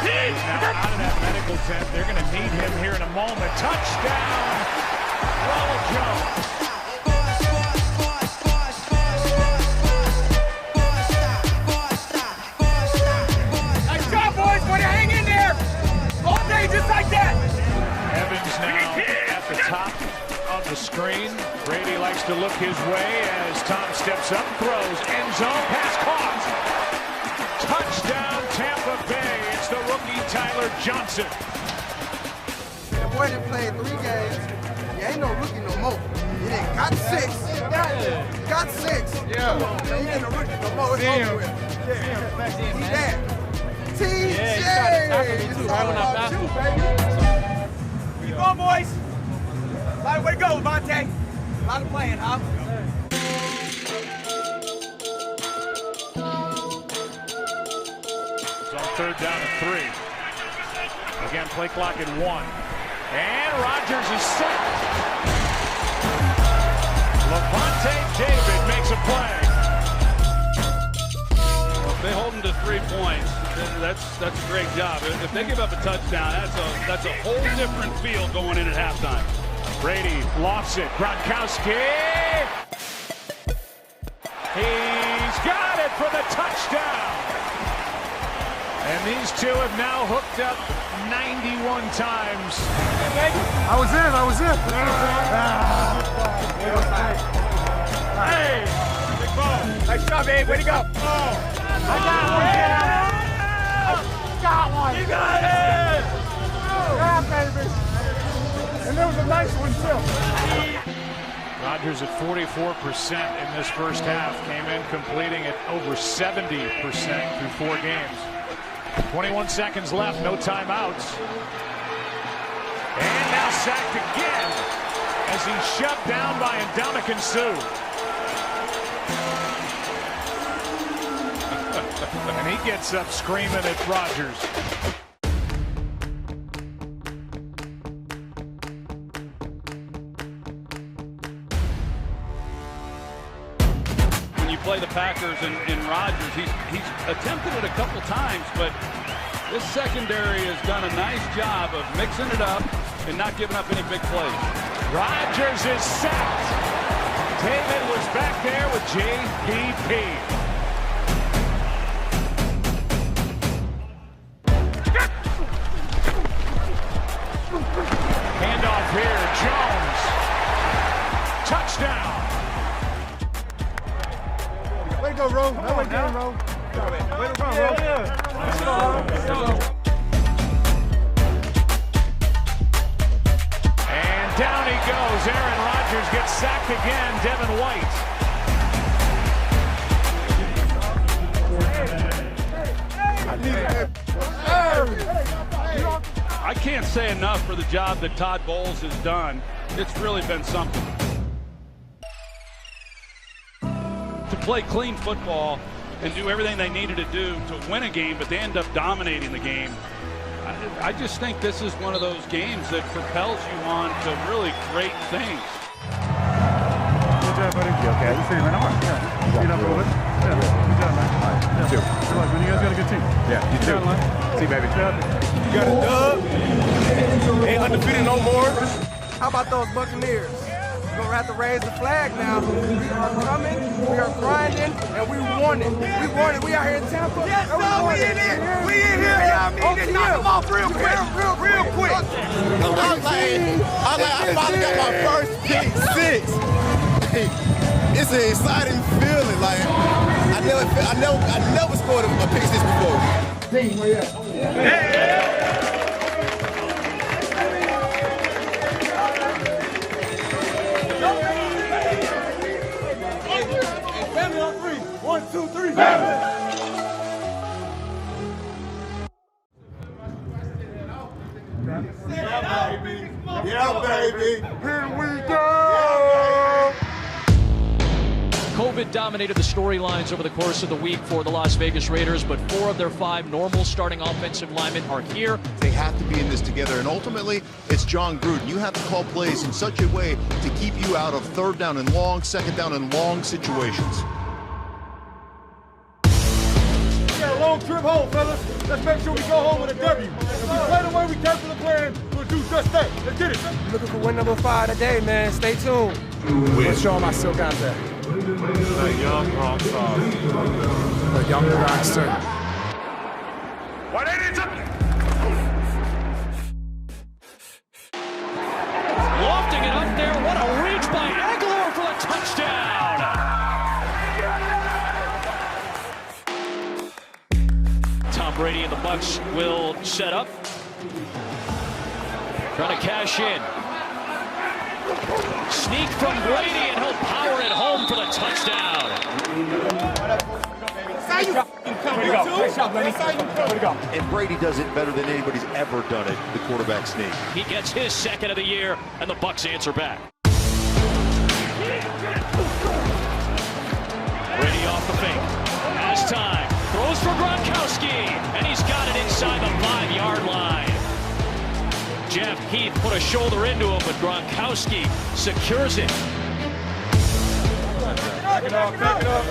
Now out of that medical tent, they're going to need him here in a moment. Touchdown, Ronald Jones. Nice job, boys! Way to hang in there! All day, just like that! Evans now at the top of the screen. Brady likes to look his way as Tom steps up, throws, end zone, pass caught. Touchdown, Tampa Bay. It's the rookie Tyler Johnson. That boy done played 3 games. You ain't no rookie no more. You done got 6. Got 6. Yeah. Come on, man. You ain't no rookie no more. It's over with. He's there. TJ! It's all about you, baby. Keep on, boys. A lot of way to go, Vontae. A lot of playing, huh? Third down and 3. Again, play clock at 1. And Rodgers is set. Levante David makes a play. Well, if they hold them to 3 points, that's a great job. If they give up a touchdown, that's a whole different feel going in at halftime. Brady lofts it. Gronkowski. He's got it for the touchdown. And these two have now hooked up 91 times. I was in. Hey! Big ball. Nice job, Abe. Way to go. I got one. You got it! Yeah, baby. And there was a nice one, too. Rodgers at 44% in this first half. Came in completing at over 70% through 4 games. 21 seconds left, no timeouts. And now sacked again as he's shoved down by Ndamukong Suh. And he gets up screaming at Rodgers. When you play the Packers and Rodgers, he's attempted it a couple times, but this secondary has done a nice job of mixing it up and not giving up any big plays. Rodgers is sacked. David was back there with JPP. Handoff here, Jones. Touchdown. Way to go, Ro. Way to go, Ro. Way to run, Ro. Let's go. And down he goes. Aaron Rodgers gets sacked again. Devin White. I can't say enough for the job that Todd Bowles has done. It's really been something. To play clean football and do everything they needed to do to win a game, but they end up dominating the game. I just think this is one of those games that propels you on to really great things. Good job, buddy. You okay? You see, man, I'm right. Yeah. Speed up a little bit. Yeah. Good job, man. Yeah. You too. Good luck, man. You guys got a good team. Yeah, you too. See, baby. You got a dub. Ain't undefeated no more. How about those Buccaneers? We're going to have to raise the flag now. We are coming, we are grinding, and we won it. We won it. We out here in Tampa. Yes, sir, we in it. We in here, y'all. Mean knock them off real quick. Real quick. I finally got my first pick 6. It's an exciting feeling. Like I never scored a pick 6 before. Team, where you at? Yeah. Family on 3. 1, 2, 3. Yeah, baby. Here we go. COVID dominated the storylines over the course of the week for the Las Vegas Raiders, but 4 of their 5 normal starting offensive linemen are here. They have to be in this together, and ultimately, it's John Gruden. You have to call plays in such a way to keep you out of 3rd down and long, 2nd down and long situations. We got a long trip home, fellas. Let's make sure we go home with a W. If we play the way we came from the plan, we'll do just that. Let's get it. Looking for win number 5 today, man. Stay tuned. Let's show them I still got that. The young rock star. The young rockster. Lofting it up there. What a reach by Aguilar for the touchdown. Tom Brady and the Bucs will set up. Trying to cash in. Sneak from Brady, and he'll power it home for the touchdown. And Brady does it better than anybody's ever done it, the quarterback sneak. He gets his 2nd of the year, and the Bucs answer back. Brady off the fake. Has time. Throws for Gronkowski, and he's got it inside the 5-yard line. Jeff Heath put a shoulder into him, but Gronkowski secures it. Back it up, back it up.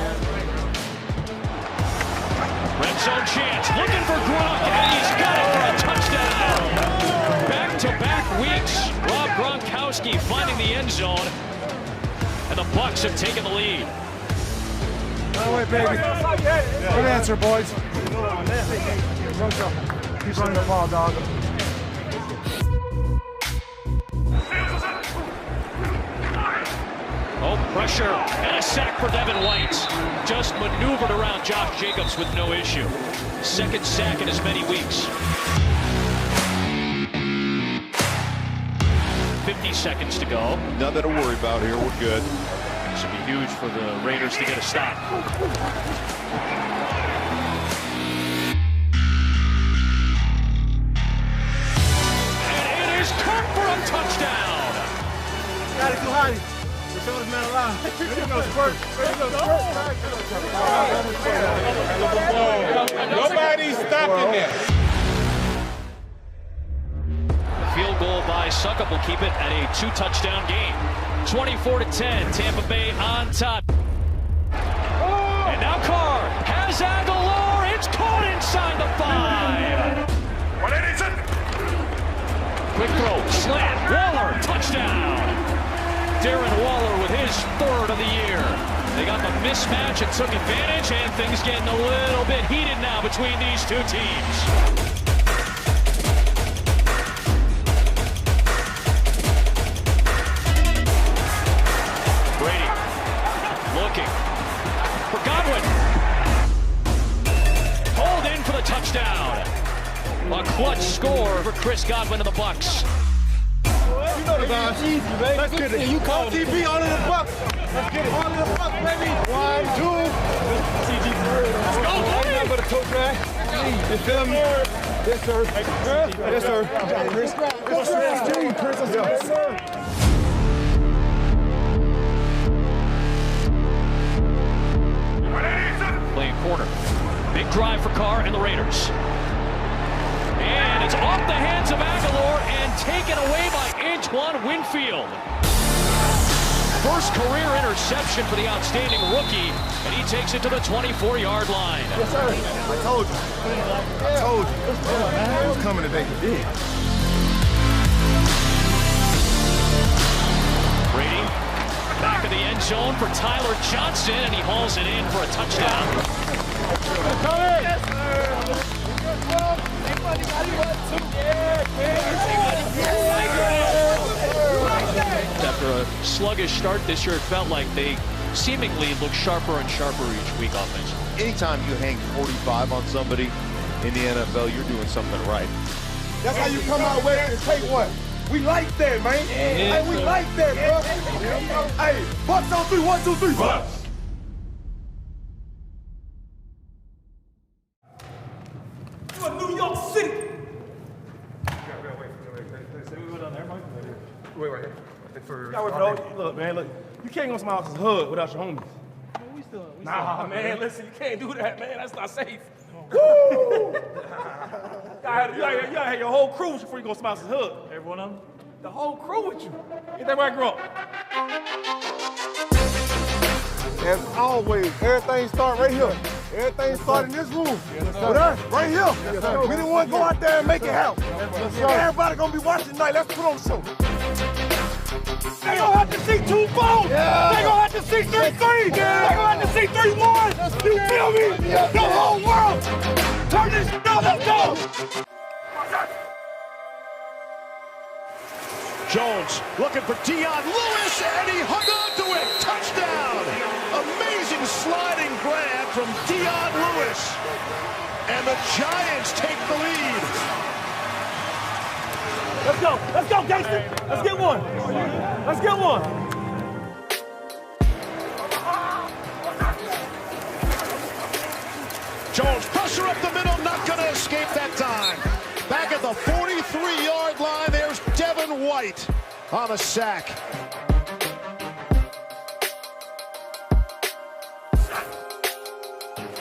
Red zone chance, looking for Gronk, and he's got it for a touchdown. Back-to-back weeks, Rob Gronkowski finding the end zone, and the Bucs have taken the lead. All right, baby. Good answer, boys. Keep running the ball, dog. Oh, pressure and a sack for Devin White. Just maneuvered around Josh Jacobs with no issue. 2nd sack in as many weeks. 50 seconds to go. Nothing to worry about here. We're good. Should be huge for the Raiders to get a stop. And it is caught for a touchdown. Got it too high. The shoulders man alive. Nobody's stopping that. The field goal by Suckup will keep it at a 2-touchdown game. 24-10, Tampa Bay on top. And now Carr has Aguilar. It's caught inside the 5. Quick throw, slant, Waller, touchdown. Darren Waller with his 3rd of the year. They got the mismatch and took advantage, and things getting a little bit heated now between these two teams. Brady looking for Godwin. Hold in for the touchdown. A clutch score for Chris Godwin and the Bucs. You know the guys. Easy, baby. Let's get it. You call TV all in the Bucs. Let's get it. All in the Bucs, baby. 1, 2. Let's go, baby. Nothing but a coach, man. You feel me? Yes, sir. Yes, sir. Chris. Yes, sir. Playing corner. Big drive for Carr and the Raiders. And it's off the hands of Aguilar and taken away by Antoine Winfield. First career interception for the outstanding rookie, and he takes it to the 24-yard line. Yes, sir. I told you. I told you. It was coming today. Brady back in the end zone for Tyler Johnson, and he hauls it in for a touchdown. After a sluggish start this year, it felt like they seemingly look sharper and sharper each week offensively. Anytime you hang 45 on somebody in the NFL, you're doing something right. That's how you come out with it and take one. We like that, man. Hey, we like that, bro. Hey, Bucs on 3, 1, 2, 3, Bucs. New York City. Wait right here. Look, man, look. You can't go to somebody else's hood without your homies. Nah, man, listen, you can't do that, man. That's not safe. Woo! You gotta have your whole crew before you go smash his hood. Every one of them? The whole crew with you. Ain't that where I grew up? As always, everything starts right here. Everything starts in this room. With us, right here. We didn't want to go out there and make it happen. Everybody gonna be watching tonight. Let's put on the show. They gonna have to see 2 balls. Yeah. They gonna have to see 3 threes. Yeah. They gonna have to see 3 ones. You feel me? Yeah. The whole world. Turn this shit up. Let's go. Jones looking for Dion Lewis, and he hung on to it. Touchdown. Amazing sliding grab from Dion Lewis. And the Giants take the lead. Let's go, gangster. Let's get one. Let's get one. Jones, pressure up the middle, not going to escape that time. Back at the 43-yard line, there's Devin White on a sack.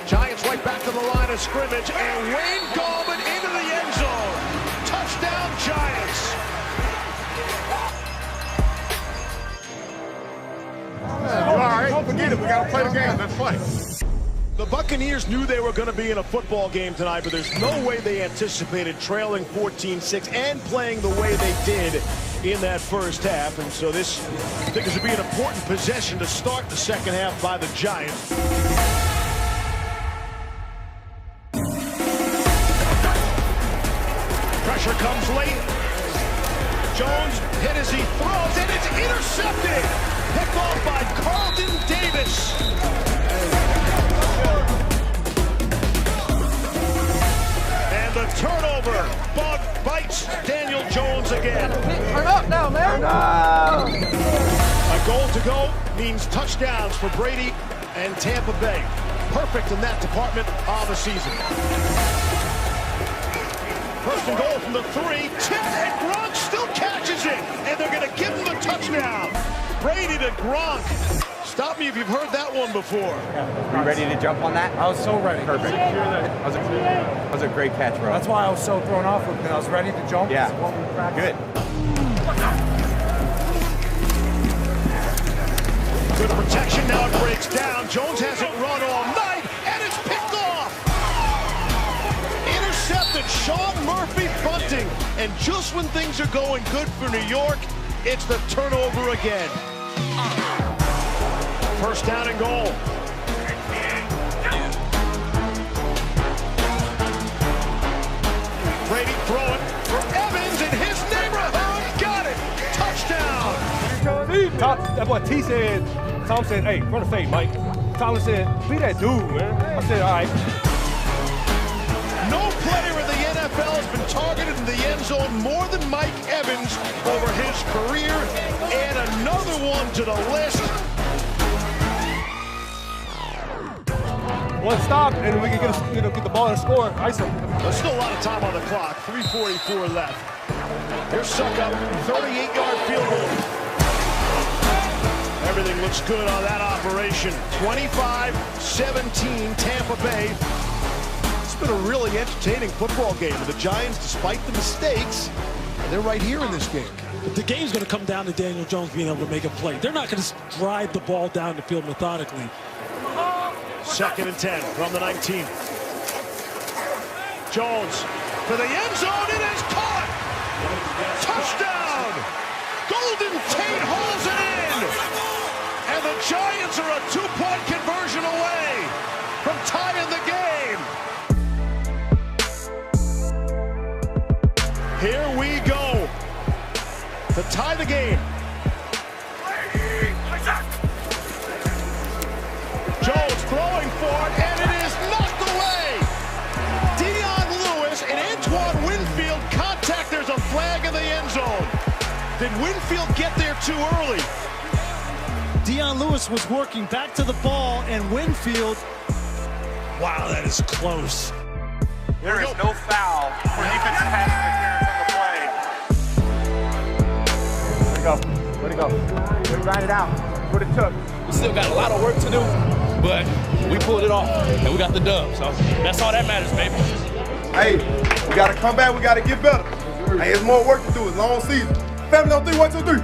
Giants right back to the line of scrimmage, and Wayne Gallman into the end zone. Touchdown, Giants. All right, don't forget it. We got to play the game. Let's play. The Buccaneers knew they were going to be in a football game tonight, but there's no way they anticipated trailing 14-6 and playing the way they did in that first half. And so I think this would be an important possession to start the second half by the Giants. Pressure comes late. Jones hit as he throws, and it's intercepted. Picked off by Carlton Davis. And the turnover. Bug bites Daniel Jones again. Turn up now, man. A goal to go means touchdowns for Brady and Tampa Bay. Perfect in that department of the season. First and goal from the 3. Tip, and Gronk still catches it. And they're going to give him the touchdown. Brady to Gronk. Stop me if you've heard that one before. Were you ready to jump on that? I was so ready. Perfect. That was a great catch, bro. That's why I was so thrown off with it. I was ready to jump. Yeah. Good. Good protection. Now it breaks down. Jones hasn't run all night, and it's picked off. Intercepted. Sean Murphy bunting. And just when things are going good for New York, it's the turnover again. First down and goal. Brady throwing for Evans in his neighborhood. Got it. Touchdown. That's what T said. Tom said, hey, run a fade, Mike. Tyler said, be that dude, man. I said, all right. No player in the NFL has been targeted in the end zone more than Mike Evans over his career. And another one to the list. One stop, and we can get the ball and score. Ice him. There's still a lot of time on the clock. 3:44 left. Here's Suckup, 38-yard field goal. Everything looks good on that operation. 25-17 Tampa Bay. It's been a really entertaining football game. The Giants, despite the mistakes, they're right here in this game. The game's going to come down to Daniel Jones being able to make a play. They're not going to drive the ball down the field methodically. 2nd and 10 from the 19. Jones for the end zone. It is caught. Touchdown. Golden Tate hauls it in. And the Giants are a 2-point conversion away from tying the game. Here we go to tie the game. Jones throwing for it, and it is knocked away. Dion Lewis and Antoine Winfield contact. There's a flag in the end zone. Did Winfield get there too early? Dion Lewis was working back to the ball, and Winfield, wow, that is close. There is no foul for defensive pass interference on the play. Way to go. Way to go. Way to grind it out. What it took. We still got a lot of work to do. but we pulled it off, and we got the dub. So that's all that matters, baby. Hey, we got to come back. We got to get better. Hey, there's more work to do. It's a long season. Family on 3, 1, 2, 3.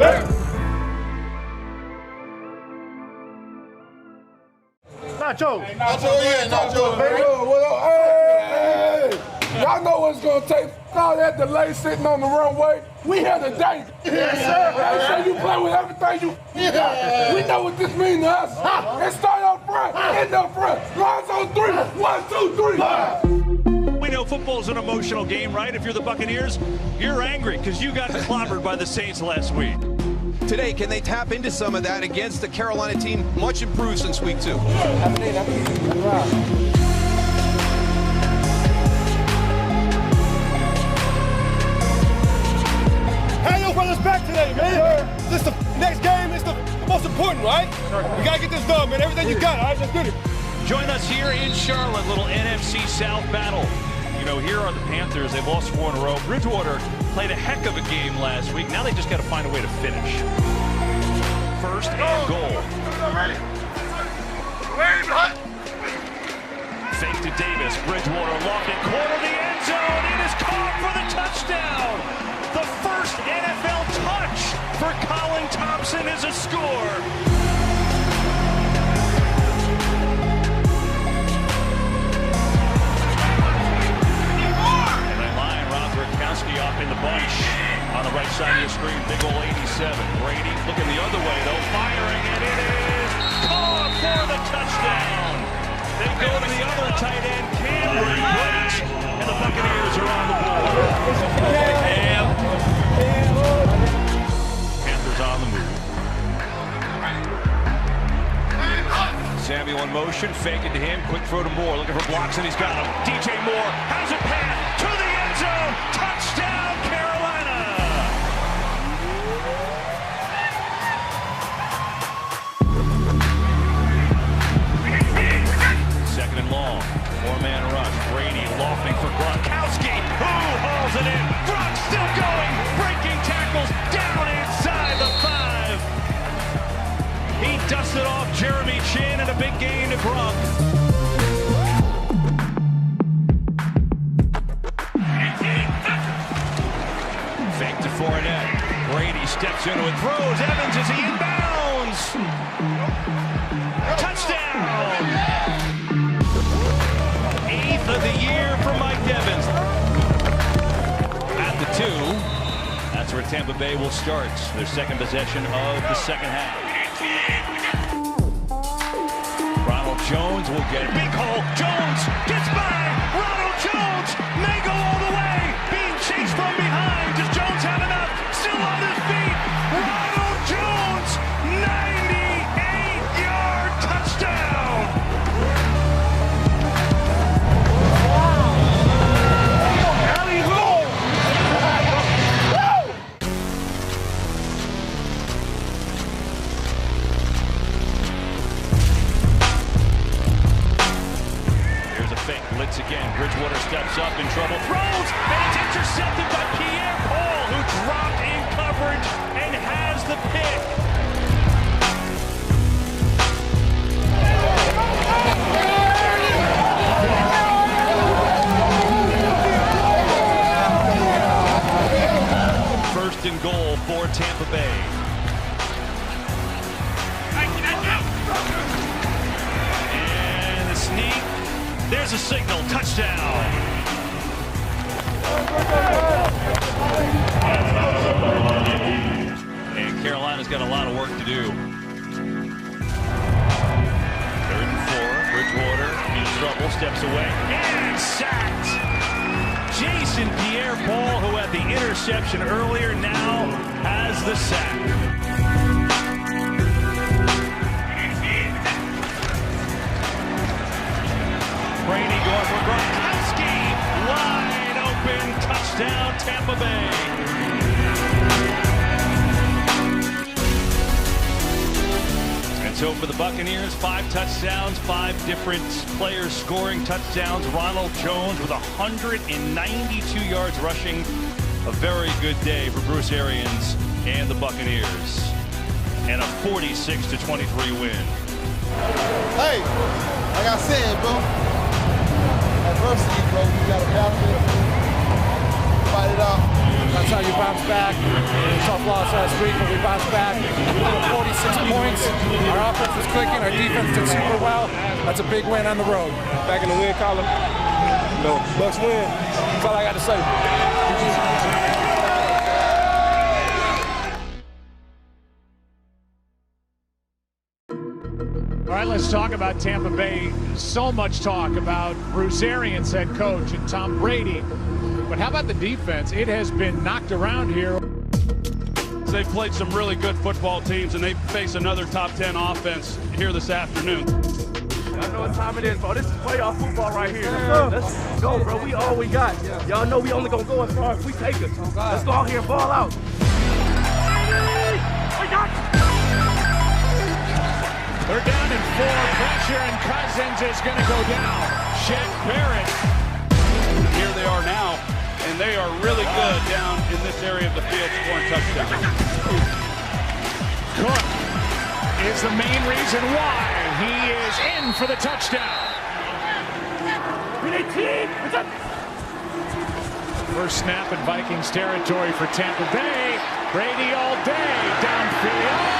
Nacho. Nacho. Hey. Y'all know what it's going to take. All that delay sitting on the runway. We here today. Yes, sir. Make sure you play with everything you got. We know what this means to us. And start up front, end up front. Lines on 3, 1, 2, 3. We know football's an emotional game, right? If you're the Buccaneers, you're angry because you got clobbered by the Saints last week. Today, can they tap into some of that against the Carolina team? Much improved since week 2. Have your brothers back today, man. This the next game. It's the most important, right? We gotta get this done, man. Everything you got, all right? Let's get it. Join us here in Charlotte, little NFC South battle. You know, here are the Panthers. They've lost 4 in a row. Bridgewater played a heck of a game last week. Now they just got to find a way to finish. First and goal. Fake to Davis. Bridgewater lofted corner of the end zone. It is caught for the touchdown. The first NFL touch for Colin Thompson is a score. Up in the bunch on the right side of the screen. Big ol' 87. Brady looking the other way though, firing, and it is caught for the touchdown. They go to the other tight end, Cameron Brate, and the Buccaneers are on the board. Panthers on the move. Samuel in motion, fake it to him, quick throw to Moore, looking for blocks, and he's got him. DJ Moore has it passed to the end zone. Touchdown, Carolina! Second and long, 4-man rush. Brady lofting for Gronkowski, who hauls it in. Gronk still going, breaking tackles down inside the 5. He dusted off Jeremy Chin and a big gain to Gronk. Fake to Fournette. Brady steps into it, throws. Evans as he inbounds. Touchdown! 8th of the year for Mike Evans. At the 2, that's where Tampa Bay will start their second possession of the second half. Ronald Jones will get it. Big hole. Jones gets by. Ronald Jones may go all the way. Being chased from behind. Does Jones have enough? Still on his feet. Ronald Jones, 98-yard touchdown. Blitz again. Bridgewater steps up in trouble, throws, and it's intercepted by Pierre-Paul, who dropped in coverage and has the pick. First and goal for Tampa Bay. And the sneak. There's a signal, touchdown. And Carolina's got a lot of work to do. 3rd and 4, Bridgewater in trouble, steps away, and sacked. Jason Pierre-Paul, who had the interception earlier, now has the sack. Brady going for Gronkowski. Wide open touchdown, Tampa Bay. And so for the Buccaneers, 5 touchdowns, 5 different players scoring touchdowns. Ronald Jones with 192 yards rushing. A very good day for Bruce Arians and the Buccaneers. And a 46-23 win. Hey, like I said, bro, adversity, bro, you gotta battle it, fight it out. That's how you bounce back. Tough loss last week, but we bounced back. 46 points. Our offense was clicking. Our defense did super well. That's a big win on the road. Back in the win column. Bucks win. That's all I got to say. All right, let's talk about Tampa Bay. So much talk about Bruce Arians, head coach, and Tom Brady. But how about the defense? It has been knocked around here. They've played some really good football teams, and they face another top 10 offense here this afternoon. Y'all know what time it is, bro. This is playoff football right here. Let's go, bro. We all we got. Y'all know we only gonna go as far as we take it. Let's go out here and ball out. They're down in 4. Pressure, and Cousins is going to go down. Shaq Barrett. Here they are now, and they are really good down in this area of the field scoring touchdowns. Cook is the main reason why he is in for the touchdown. First snap in Vikings territory for Tampa Bay. Brady all day, downfield.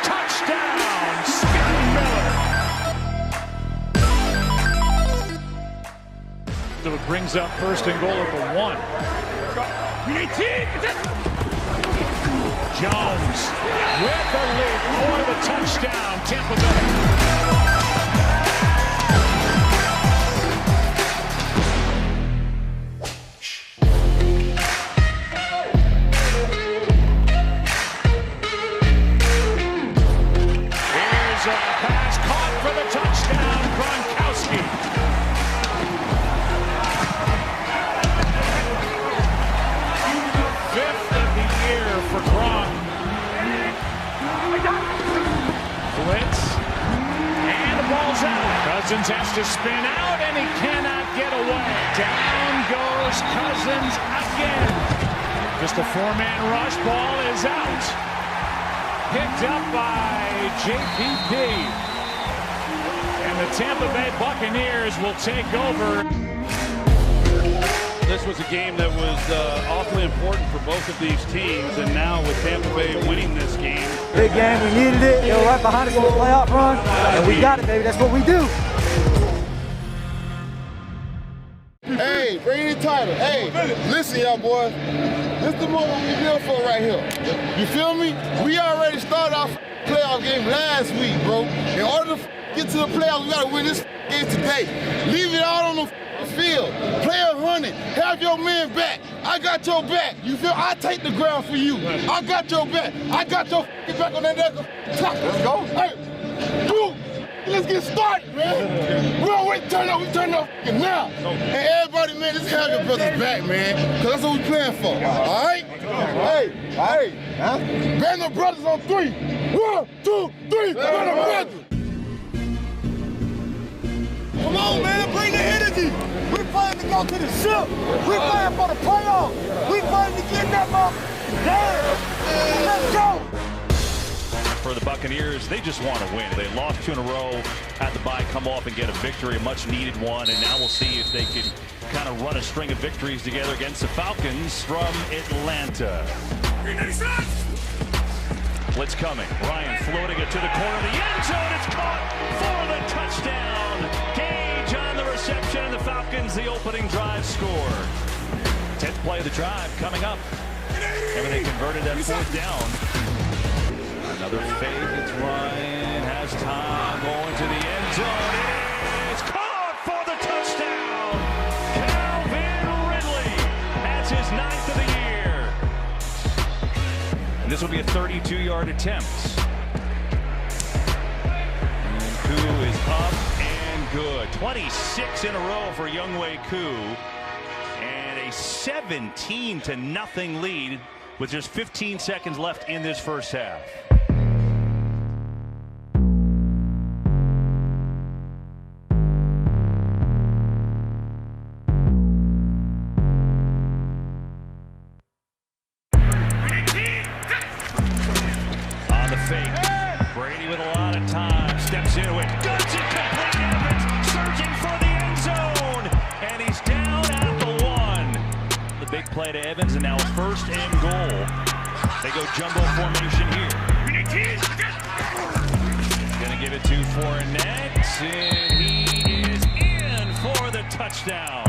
Touchdown, Scotty Miller. So it brings up first and goal at the 1. Jones with the lead for the touchdown, Tampa Bay. Cousins has to spin out, and he cannot get away. Down goes Cousins again. Just a 4-man rush. Ball is out. Picked up by JPP. And the Tampa Bay Buccaneers will take over. This was a game that was awfully important for both of these teams, and now with Tampa Bay winning this game. Big game, we needed it. They were right behind us in the playoff run, and we got it, baby. That's what we do. Hey, bring the title. Hey, listen, y'all boys. This is the moment we live for right here. You feel me? We already started our playoff game last week, bro. In order to get to the playoffs, we gotta win this game today. Leave it out on the field. Play 100. Have your man back. I got your back. You feel? I take the ground for you. I got your back. I got your back on that neck. Let's go. Hey, dude. Let's get started, man. We don't wait to turn up. We turn up now. And everybody, man, just have your brothers back, man. Because that's what we playing for. All right? Hey. Band of brothers on 3. 1, 2, 3. Band of brothers. Come on, man. Bring the energy. We playing to go to the ship. We playing for the playoffs. We playing to get that motherfucker down. Let's go. For the Buccaneers, they just want to win. They lost 2 in a row, had the bye come off and get a victory, a much-needed one, and now we'll see if they can kind of run a string of victories together against the Falcons from Atlanta. Blitz coming. Ryan floating it to the corner of the end zone. It's caught for the touchdown. Gage on the reception, and the Falcons, the opening drive score. 10th play of the drive coming up. And when they converted that 4th down. Another fake, it's Ryan, has time, going to the end zone, it is caught for the touchdown! Calvin Ridley has his 9th of the year. And this will be a 32-yard attempt. And Koo is up and good. 26 in a row for Younghoe Koo. And a 17-0 lead with just 15 seconds left in this first half. Brady with a lot of time. play to Evans, and now 1st and goal. They go jumbo formation here. Gonna give it to Fournette, and he is in for the touchdown.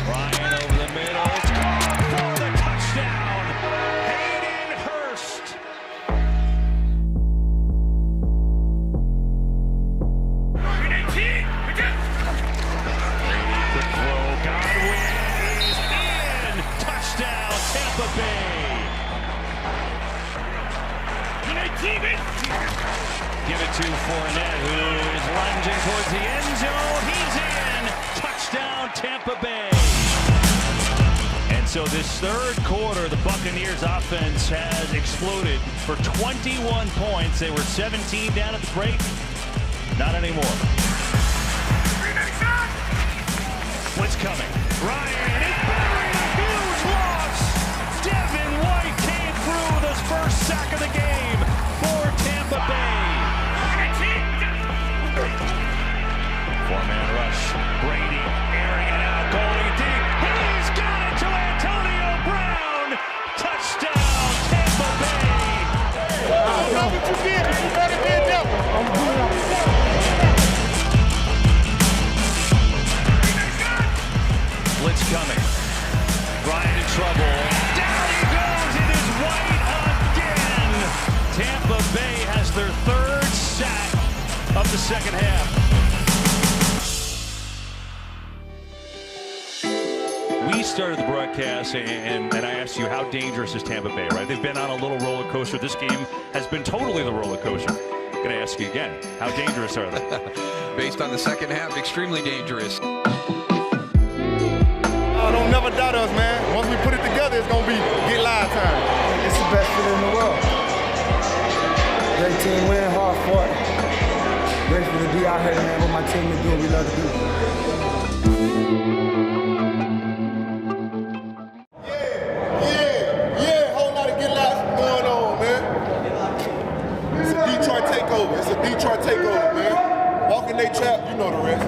Ryan over the middle, it's caught for the touchdown. Hayden Hurst. Quick throw, Godwin is in. Touchdown, Tampa Bay. Give it to Fournette, who is lunging towards the end zone. He's in. Touchdown, Tampa Bay. And so this 3rd quarter, the Buccaneers offense has exploded for 21 points. They were 17 down at the break. Not anymore. Blitz coming. Ryan is buried. A huge loss. Devin White came through with his first sack of the game for Tampa Bay. 4-man rush. Brady airing it out, going deep. He's got it to Antonio Brown. Touchdown, Tampa Bay. That's what you did. You better be a devil. Blitz coming. Ryan in trouble. Down he goes. It is White again. Tampa Bay has their 3rd sack of the 2nd half. We started the broadcast and I asked you, how dangerous is Tampa Bay, right? They've been on a little roller coaster. This game has been totally the roller coaster. I'm going to ask you again, how dangerous are they? Based on the 2nd half, extremely dangerous. Don't never doubt us, man. Once we put it together, it's going to be get live time. It's the best feeling in the world. Great team win, hard fought. Grateful to be out here, man, with my team to do what we love to do. Yeah, whole lot of get live going on, man. It's a Detroit takeover, man. Walking they trap, you know the rest.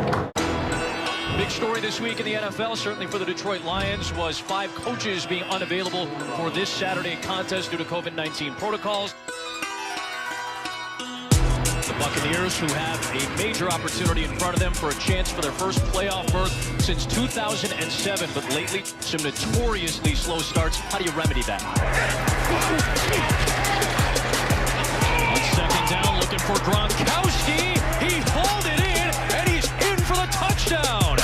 Big story this week in the NFL, certainly for the Detroit Lions, was 5 coaches being unavailable for this Saturday contest due to COVID-19 protocols. The Buccaneers, who have a major opportunity in front of them for a chance for their first playoff berth since 2007, but lately some notoriously slow starts. How do you remedy that? On 2nd down, looking for Gronkowski. He hauled it in, and he's in for the touchdown.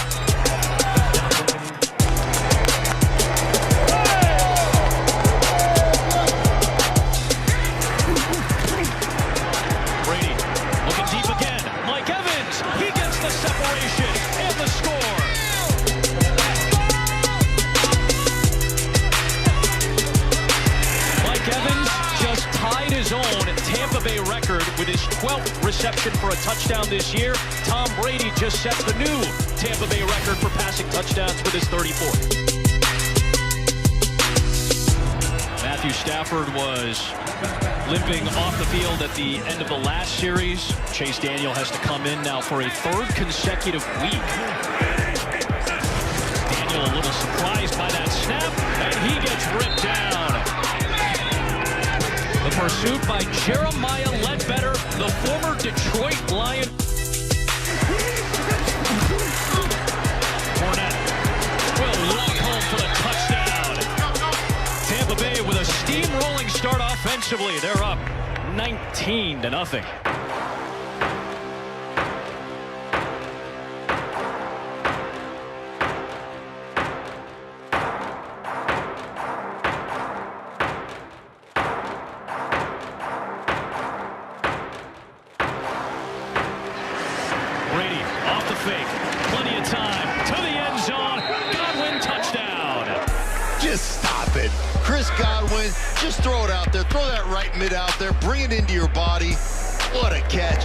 Record with his 12th reception for a touchdown this year. Tom Brady just set the new Tampa Bay record for passing touchdowns with his 34th. Matthew Stafford was limping off the field at the end of the last series. Chase Daniel has to come in now for a 3rd consecutive week. Daniel a little surprised by that snap, and he gets ripped down. The pursuit by Jeremiah Ledbetter, the former Detroit Lion. Fournette will walk home for the touchdown. Tampa Bay with a steamrolling start offensively. They're up 19-0. Brady off the fake. Plenty of time to the end zone. Godwin touchdown. Just stop it. Chris Godwin, just throw it out there. Throw that right mid out there. Bring it into your body. What a catch.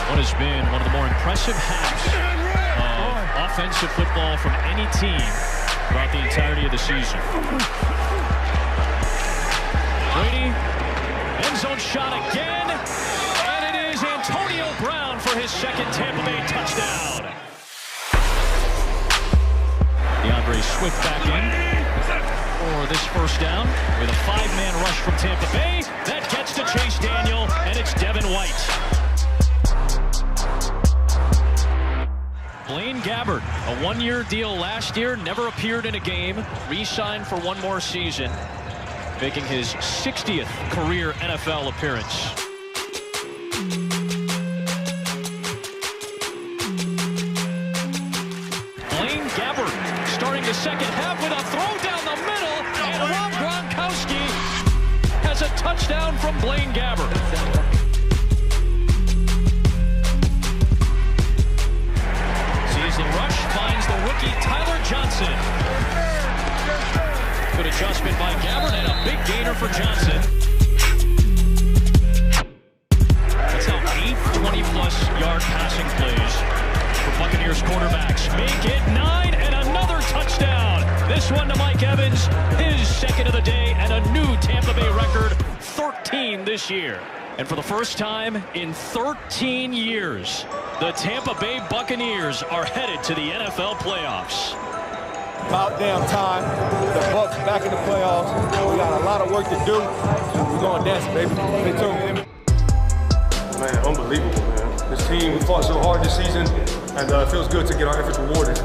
What has been one of the more impressive halves of offensive football from any team throughout the entirety of the season. Brady, end zone shot again, and it is Antonio Brown for his second Tampa Bay touchdown. DeAndre Swift back in for this first down with a 5-man rush from Tampa Bay. That gets to Chase Daniel, and it's Devin White. Blaine Gabbert, a 1-year deal last year, never appeared in a game, re-signed for 1 more season, making his 60th career NFL appearance. Blaine Gabbert starting the second half with a throw down the middle, and Rob Gronkowski has a touchdown from Blaine Gabbert. Sees the rush, finds the rookie Tyler Johnson. Good adjustment by Gabbert and a big gainer for Johnson. That's now 8 20-plus yard passing plays for Buccaneers quarterbacks. Make it 9 and another touchdown. This one to Mike Evans, his second of the day, and a new Tampa Bay record, 13 this year. And for the first time in 13 years, the Tampa Bay Buccaneers are headed to the NFL playoffs. About damn time. The Bucs back in the playoffs. We got a lot of work to do. We're going to dance, baby. Stay tuned. Man, unbelievable, man. This team, we fought so hard this season, and it feels good to get our efforts rewarded.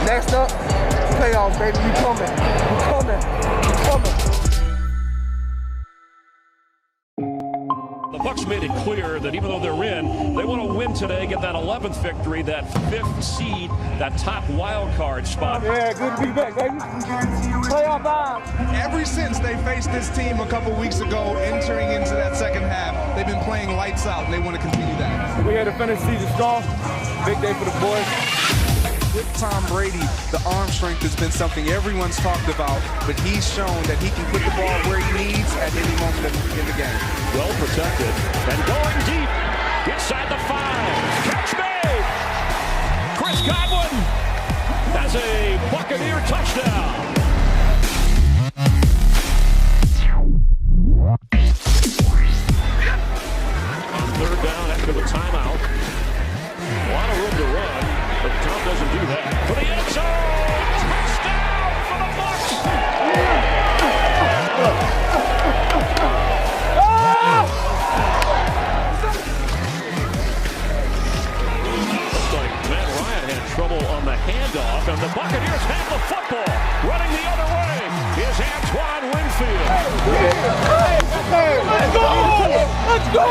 Next up, playoffs, baby. We coming. We coming. We coming. The Bucs made it clear that even though they're in, they want to win today, get that 11th victory, that 5th seed, that top wild card spot. Yeah, good to be back, baby. Playoff vibes. Ever since they faced this team a couple weeks ago, entering into that second half, they've been playing lights out, and they want to continue that. We're here to finish the season strong. Big day for the boys. With Tom Brady, the arm strength has been something everyone's talked about, but he's shown that he can put the ball where he needs at any moment in the game. Well protected and going deep inside the 5. Catch made. Chris Godwin has a Buccaneer touchdown. Third down after the timeout. A lot of room to run, but Tom doesn't do that. For the end zone, touchdown for the Bucs. Looks like Matt Ryan had trouble on the handoff, and the Buccaneers have the football. Running the other way is Antoine Winfield. Let's go! Let's go!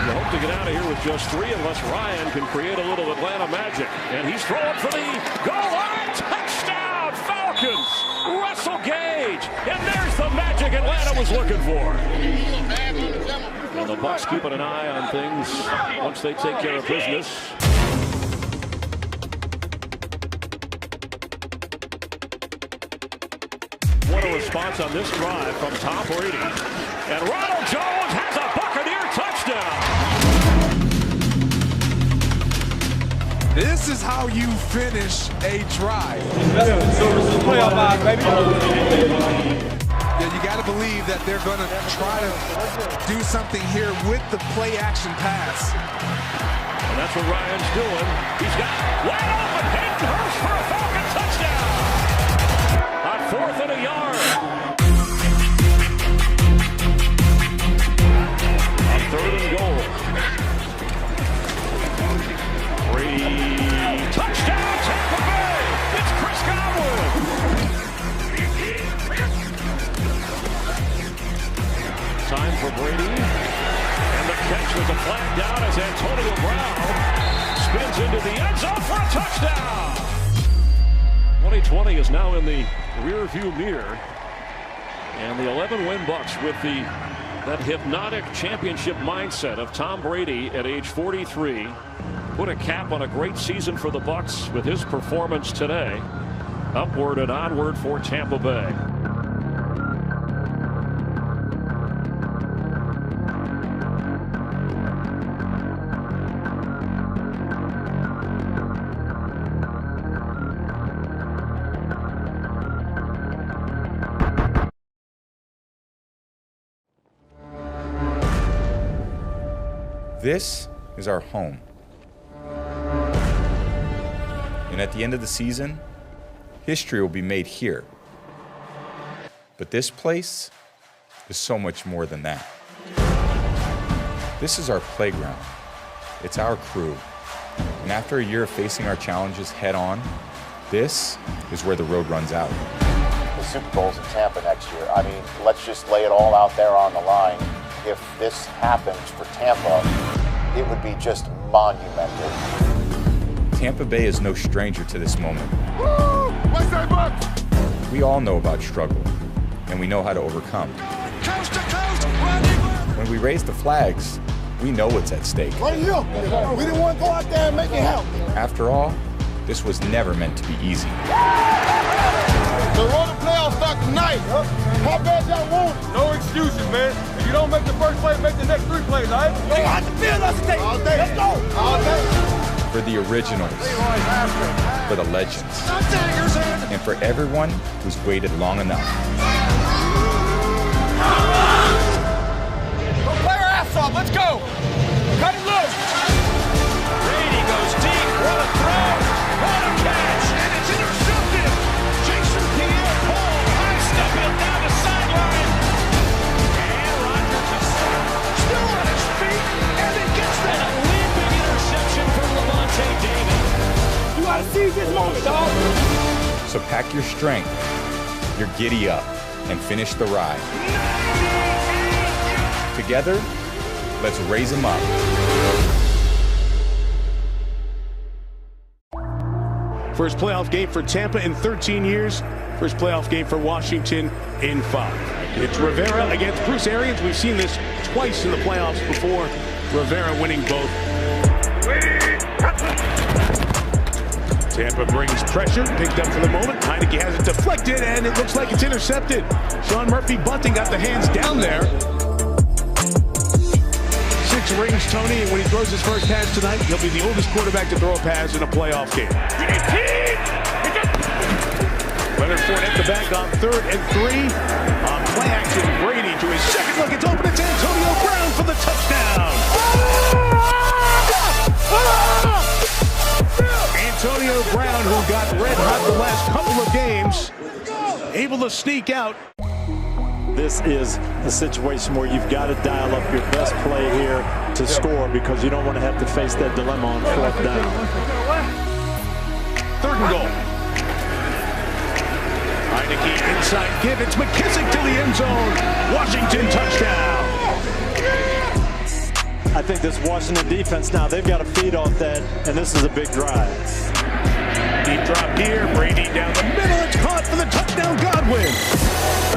You hope to get out of here with just 3 unless Ryan can create a little Atlanta magic. And he's throwing for the goal line. Touchdown, Falcons. Russell Gage. And there's the magic Atlanta was looking for. And the Bucs keeping an eye on things once they take care of business. What a response on this drive from Tom Brady. And Ronald Jones has a Buccaneer touchdown. This is how you finish a drive. Playoff vibes, baby. Yeah, you got to believe that they're going to try to do something here with the play-action pass. And that's what Ryan's doing. He's got wide open Hayden Hurst for a Falcon touchdown. On 4th and a yard. On 3rd and goal. Brady, touchdown, Tampa Bay! It's Chris Godwin! Time for Brady. And the catch was a flag down as Antonio Brown spins into the end zone for a touchdown! 2020 is now in the rear-view mirror. And the 11-win Bucs with that hypnotic championship mindset of Tom Brady at age 43 put a cap on a great season for the Bucs with his performance today. Upward and onward for Tampa Bay. This is our home. And at the end of the season, history will be made here. But this place is so much more than that. This is our playground. It's our crew. And after a year of facing our challenges head on, this is where the road runs out. The Super Bowl's in Tampa next year. I mean, let's just lay it all out there on the line. If this happens for Tampa, it would be just monumental. Tampa Bay is no stranger to this moment. Woo! What's that, Buck? We all know about struggle, and we know how to overcome. Coast to coast, running. When we raise the flags, we know what's at stake. Right here. We didn't want to go out there and make it happen. After all, this was never meant to be easy. The road to playoffs start tonight. How bad y'all want it? No excuses, man. If you don't make the first play, make the next 3 plays, all right? They got to feel us today. All day. Let's go. All day. For the originals, for the legends, and for everyone who's waited long enough. Play our ass off. Let's go. Cut it loose. Brady goes deep. What a throw. What a catch. And it's intercepted. Jason Pierre-Paul high-stepping down the sideline. And Rodgers is still on his feet. And it gets there. And a leaping interception from Levante David. You got to seize this moment, dog. So pack your strength, your giddy up, and finish the ride. Together, let's raise them up. First playoff game for Tampa in 13 years. First playoff game for Washington in 5. It's Rivera against Bruce Arians. We've seen this twice in the playoffs before. Rivera winning both. Tampa brings pressure, picked up for the moment. Heineke has it deflected, and it looks like it's intercepted. Sean Murphy Bunting got the hands down there. 6 rings, Tony, and when he throws his first pass tonight, he'll be the oldest quarterback to throw a pass in a playoff game. Leonard Fournette the back on 3rd and 3. On play action, Brady to his second look. It's open. It's Antonio Brown for the touchdown. Antonio Brown, who got red hot the last couple of games, able to sneak out. This is a situation where you've got to dial up your best play here to score because you don't want to have to face that dilemma on 4th down. 3rd and goal. Heineke inside give. It's McKissick to the end zone. Washington touchdown. I think this Washington defense now, they've got to feed off that, and this is a big drive. Deep drop here. Brady down the middle. It's caught for the touchdown. Godwin.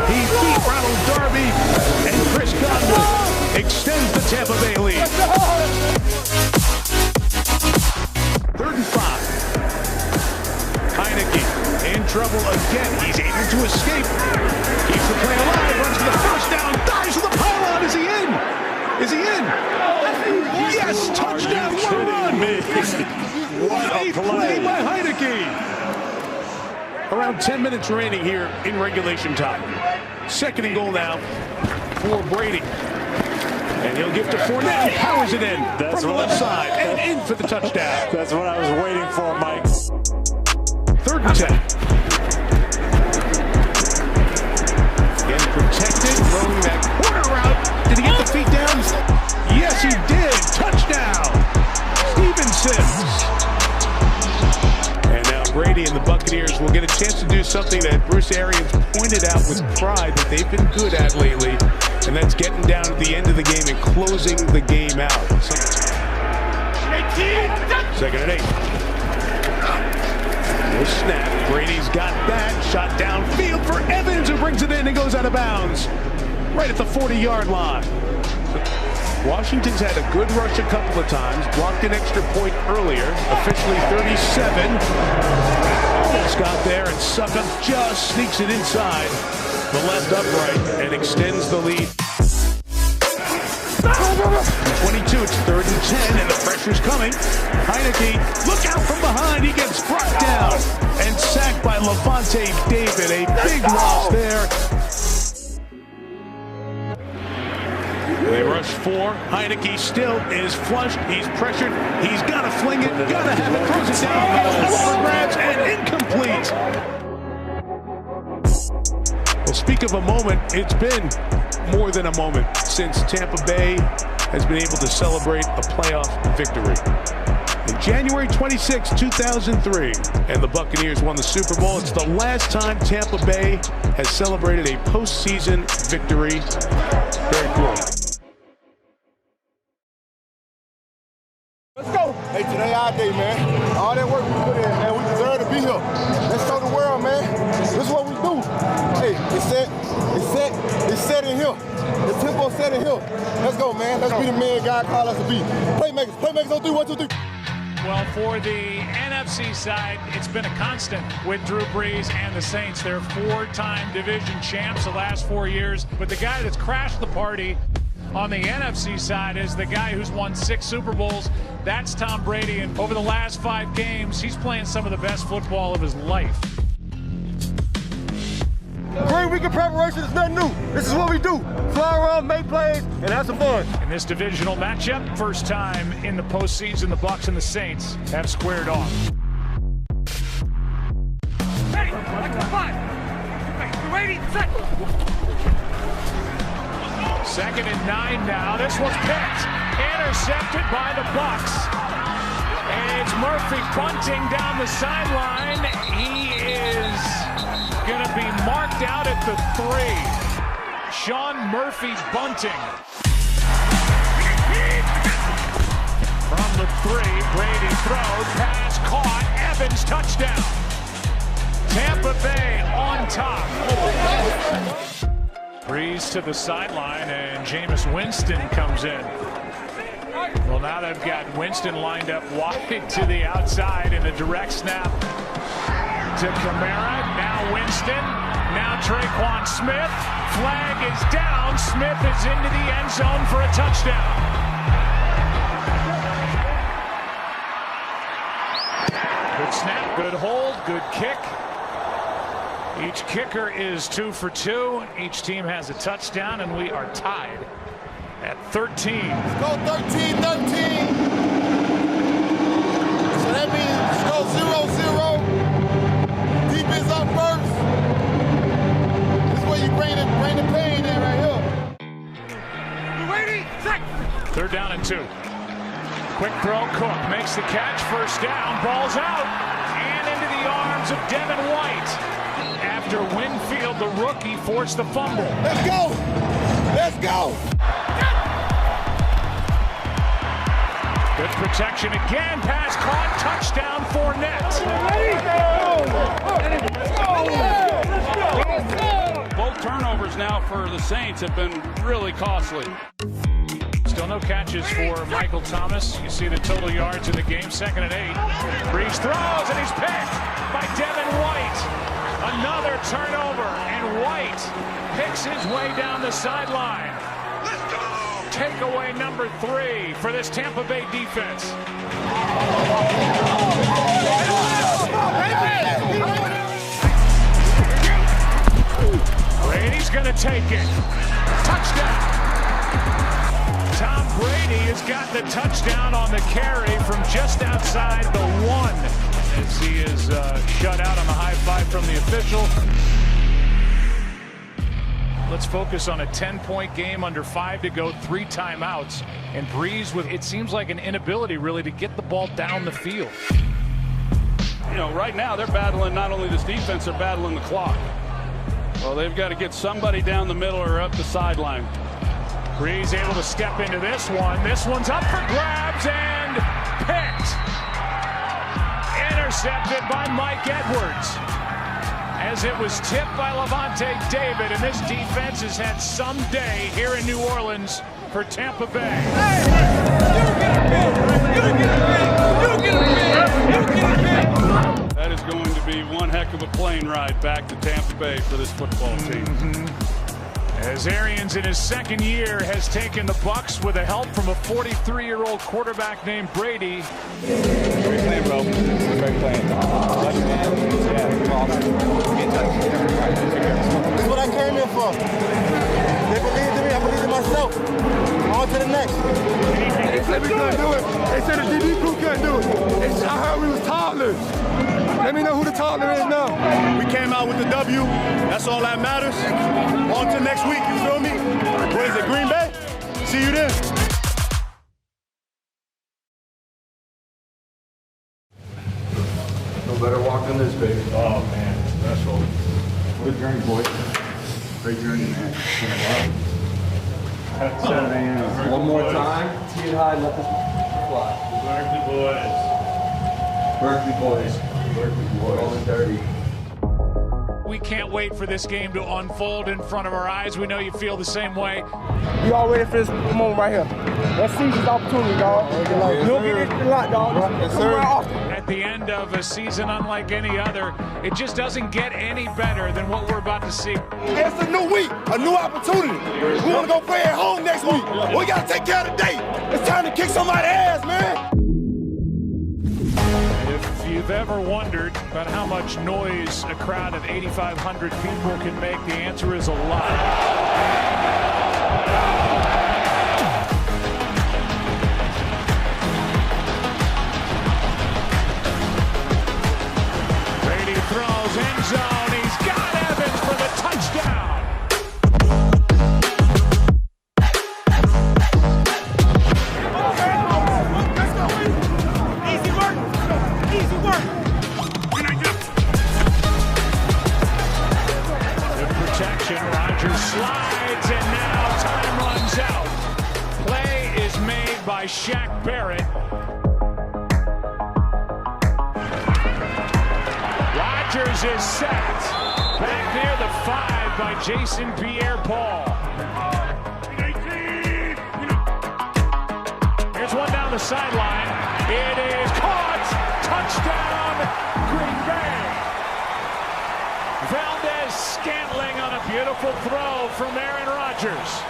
He beat Ronald Darby, and Chris Godwin extends the Tampa Bay lead. 3rd and 5. Heineke in trouble again. He's able to escape. Keeps the play alive. Runs for the first down. Dives for the pylon. Is he in? Is he in? Yes! Touchdown! What a run! What a play by Heineke! Around 10 minutes remaining here in regulation time. 2nd and goal now for Brady. And he'll give to Fournette. He powers it in from the left side and in for the touchdown. That's what I was waiting for, Mike. 3rd and 10. Again protected, throwing that corner route. Did he get the feet down? Yes, he did. Touchdown. Stevenson. And now Brady and the Buccaneers will get a chance to do something that Bruce Arians pointed out with pride that they've been good at lately, and that's getting down at the end of the game and closing the game out. 2nd and 8. No snap. Brady's got that. Shot downfield for Evans, who brings it in and goes out of bounds. Right at the 40-yard line. Washington's had a good rush a couple of times. Blocked an extra point earlier. Officially 37. Almost got there, and Suckup just sneaks it inside the left upright and extends the lead. 22, it's 3rd and 10, and the pressure's coming. Heineke, look out from behind. He gets brought down and sacked by Levante David. A big loss there. They rush 4. Heineke still is flushed. He's pressured. He's got to fling it. Got to have it. Throws it down. For grabs and incomplete. Well, speak of a moment. It's been more than a moment since Tampa Bay has been able to celebrate a playoff victory. In January 26, 2003, and the Buccaneers won the Super Bowl. It's the last time Tampa Bay has celebrated a postseason victory. Very cool. Let's go. Hey, today our day, man. All that work we put in, man. We deserve to be here. Let's show the world, man. This is what we do. Hey, it's set in here. The tempo set in here. Let's go, man. Let's be the man God called us to be. Playmakers on 3, 1, 2, 3. Well, for the NFC side, it's been a constant with Drew Brees and the Saints. They're 4-time division champs the last 4 years. But the guy that's crashed the party on the NFC side is the guy who's won 6 Super Bowls. That's Tom Brady. And over the last 5 games, he's playing some of the best football of his life. Great week of preparation is nothing new. This is what we do. Fly around, make plays, and have some fun. In this divisional matchup, first time in the postseason, the Bucs and the Saints have squared off. Ready, like the 5. Ready, set. 2nd and 9 now. This one's picked. Intercepted by the Bucs. And it's Murphy bunting down the sideline. He is going to be marked out at the 3. Sean Murphy bunting. From the 3, Brady throws, pass caught, Evans touchdown. Tampa Bay on top. Breeze to the sideline, and Jameis Winston comes in. Well, now they've got Winston lined up wide to the outside in a direct snap to Kamara. Now Winston. Now Traquan Smith. Flag is down. Smith is into the end zone for a touchdown. Good snap, good hold, good kick. Each kicker is 2 for 2. Each team has a touchdown, and we are tied at 13. Let's go 13-13. So that means let's go 0-0. Defense up first. This is where you bring the pain in right here. Ready, set. 3rd down and 2. Quick throw, Cook makes the catch, 1st down, ball's out, and into the arms of Devin White. After Winfield, the rookie, forced the fumble. Let's go! Let's go! Good protection again, pass caught, touchdown Fournette. Both turnovers now for the Saints have been really costly. Still no catches for Michael Thomas. You see the total yards in the game, 2nd and 8. Breeze throws, and he's picked by Devin White. Another turnover, and White picks his way down the sideline. Takeaway number 3 for this Tampa Bay defense. Brady's going to take it. Touchdown. Tom Brady has got the touchdown on the carry from just outside the 1. As he is shut out on the high five from the official. Let's focus on a 10-point game under 5 to go, 3 timeouts. And Breeze with, it seems like, an inability really to get the ball down the field. You know, right now they're battling not only this defense, they're battling the clock. Well, they've got to get somebody down the middle or up the sideline. Breeze able to step into this one. This one's up for grabs and picked. Intercepted by Mike Edwards. As it was tipped by Levante David, and this defense has had some day here in New Orleans for Tampa Bay. That is going to be one heck of a plane ride back to Tampa Bay for this football team. As Arians in his 2nd year has taken the Bucs with the help from a 43-year-old quarterback named Brady. Great playing, bro. Great playing. Lucky man. Yeah, awesome. This is what I came here for. They believed in me. I believe in myself. back. They said we couldn't do it. They said the DB crew couldn't do it. I heard we was toddlers. Let me know who the toddler is now. We came out with the W. That's all that matters. On to next week, you feel me? What is it, Green Bay? See you then. No better walk than this, baby. Oh, man. Special. What a journey, boy. Great journey, man. At 7 a.m. One more time. Tee it high, let this fly. Berkeley boys. Berkeley boys. All in dirty. We can't wait for this game to unfold in front of our eyes. We know you feel the same way. We all ready for this moment right here. Let's seize this opportunity, dog. You don't get it a lot, dog. Yes, sir. At the end of a season unlike any other, it just doesn't get any better than what we're about to see. It's a new week, a new opportunity. We want to go play at home next week. We got to take care of the day. It's time to kick somebody's ass, man. If you've ever wondered about how much noise a crowd of 8,500 people can make, the answer is a lot. Brady throws end zone. He's got Evans for the touchdown. Rodgers slides, and now time runs out. Play is made by Shaq Barrett. Rodgers is sacked. Back near the 5 by Jason Pierre-Paul. Here's one down the sideline. It is caught. Touchdown, Green Bay. Valdez-Scantling on a beautiful throw from Aaron Rodgers.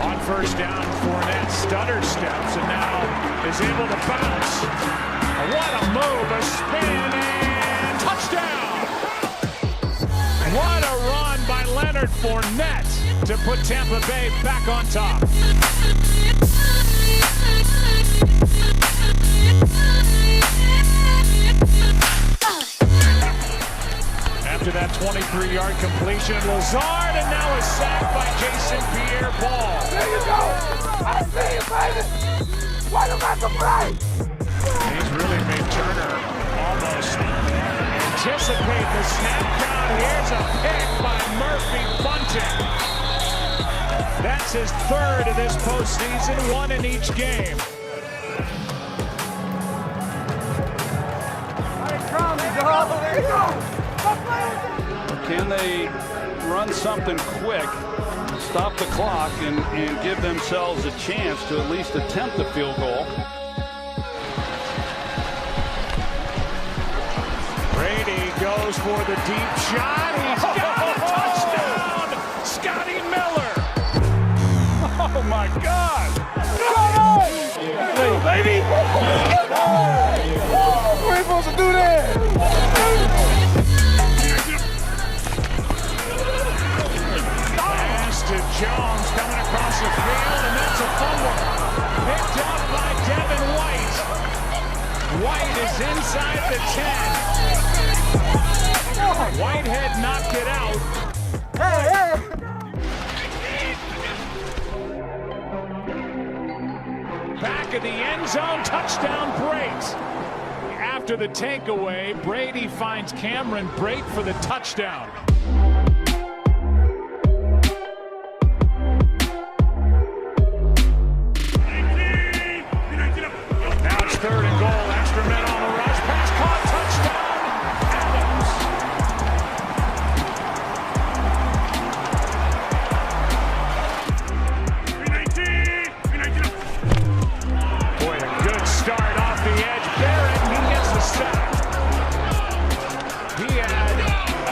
On first down, Fournette stutter steps and now is able to bounce. What a move, a spin, and touchdown! What a run by Leonard Fournette to put Tampa Bay back on top. After that 23-yard completion, Lazard, and now a sack by Jason Pierre-Paul. There you go. I see you, baby. Why don't I play? He's really made Turner almost anticipate the snap count. Here's a pick by Murphy Bunting. That's his third of this postseason, one in each game. There you go. Can they run something quick, stop the clock, and give themselves a chance to at least attempt a field goal? Brady goes for the deep shot. He's got a touchdown! Scotty Miller! Oh my God! Hey, baby! We ain't supposed to do that! Pass to Jones coming across the field, and that's a fumble. Picked up by Devin White. White is inside the 10. Whitehead knocked it out. Back of the end zone, touchdown Brate. After the takeaway, Brady finds Cameron Brate for the touchdown. Now it's 3rd and goal, extra men on the rush, pass caught, touchdown, Adams. Boy, a good start off the edge. Barrett, he gets the sack. He had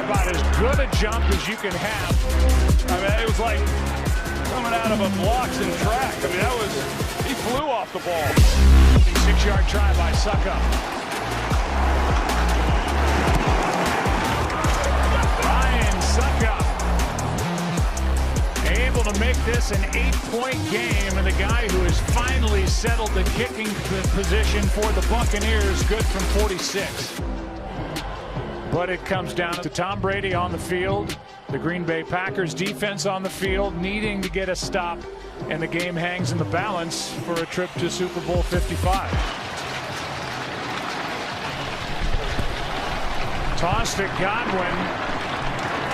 about as good a jump as you can have. I mean, it was like coming out of a blocks and track. I mean, he flew off the ball. 6-yard try by Suckup. able to make this an 8-point game, and the guy who has finally settled the kicking position for the Buccaneers, good from 46. But it comes down to Tom Brady on the field, the Green Bay Packers defense on the field, needing to get a stop, and the game hangs in the balance for a trip to Super Bowl 55. Toss to Godwin.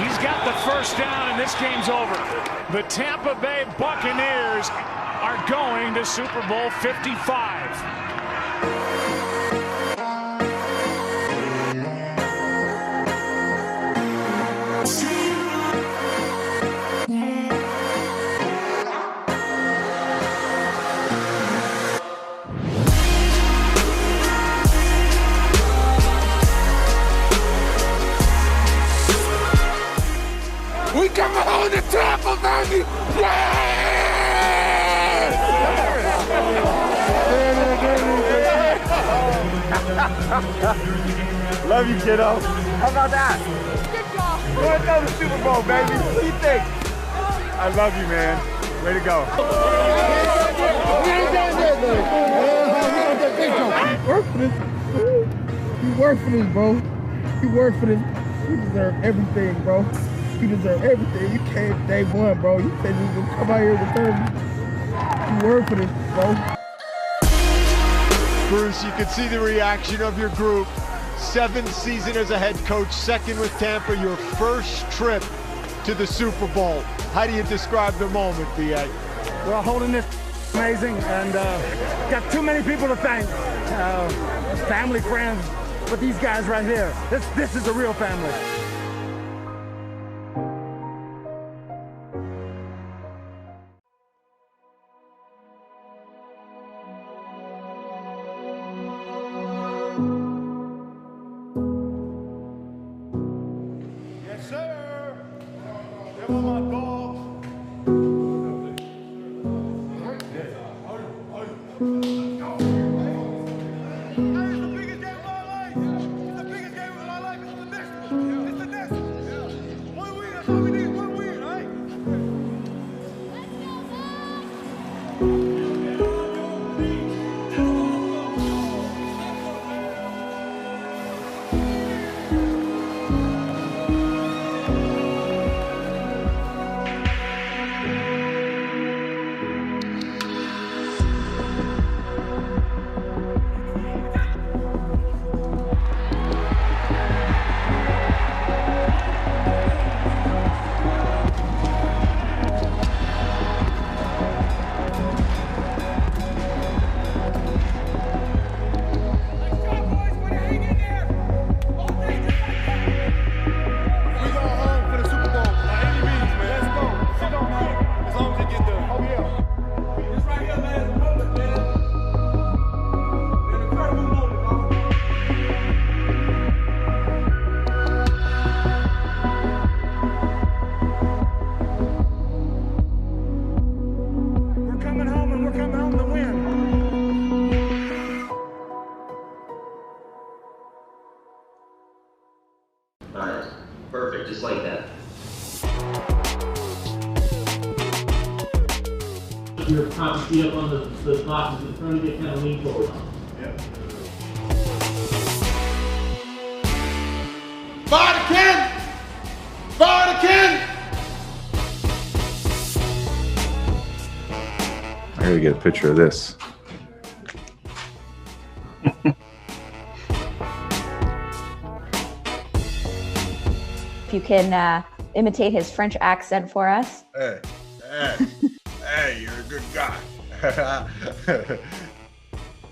He's got the first down, and this game's over. The Tampa Bay Buccaneers are going to Super Bowl 55. We coming home to Tampa, baby! Love you, kiddo. How about that? Good job. We're going to the Super Bowl, baby. What do you think? I love you, man. Way to go. You work for this. You work for this, bro. You work for this. You deserve everything, bro. You deserve everything. You came day one, bro. You said you was gonna come out here to serve me. You work for this, bro. Bruce, you can see the reaction of your group. 7th season as a head coach, second with Tampa, your first trip to the Super Bowl. How do you describe the moment, B.A.? Well, holding this amazing, and got too many people to thank. Family, friends, but these guys right here, this is a real family. Yes, sir. Them are my dogs. Alright, perfect, just like that. Your top feet up on the boxes in front of you, kind of lean forward. Yep. Fire the cannon! Fire the cannon! I gotta get a picture of this. If you can imitate his French accent for us. Hey, you're a good guy.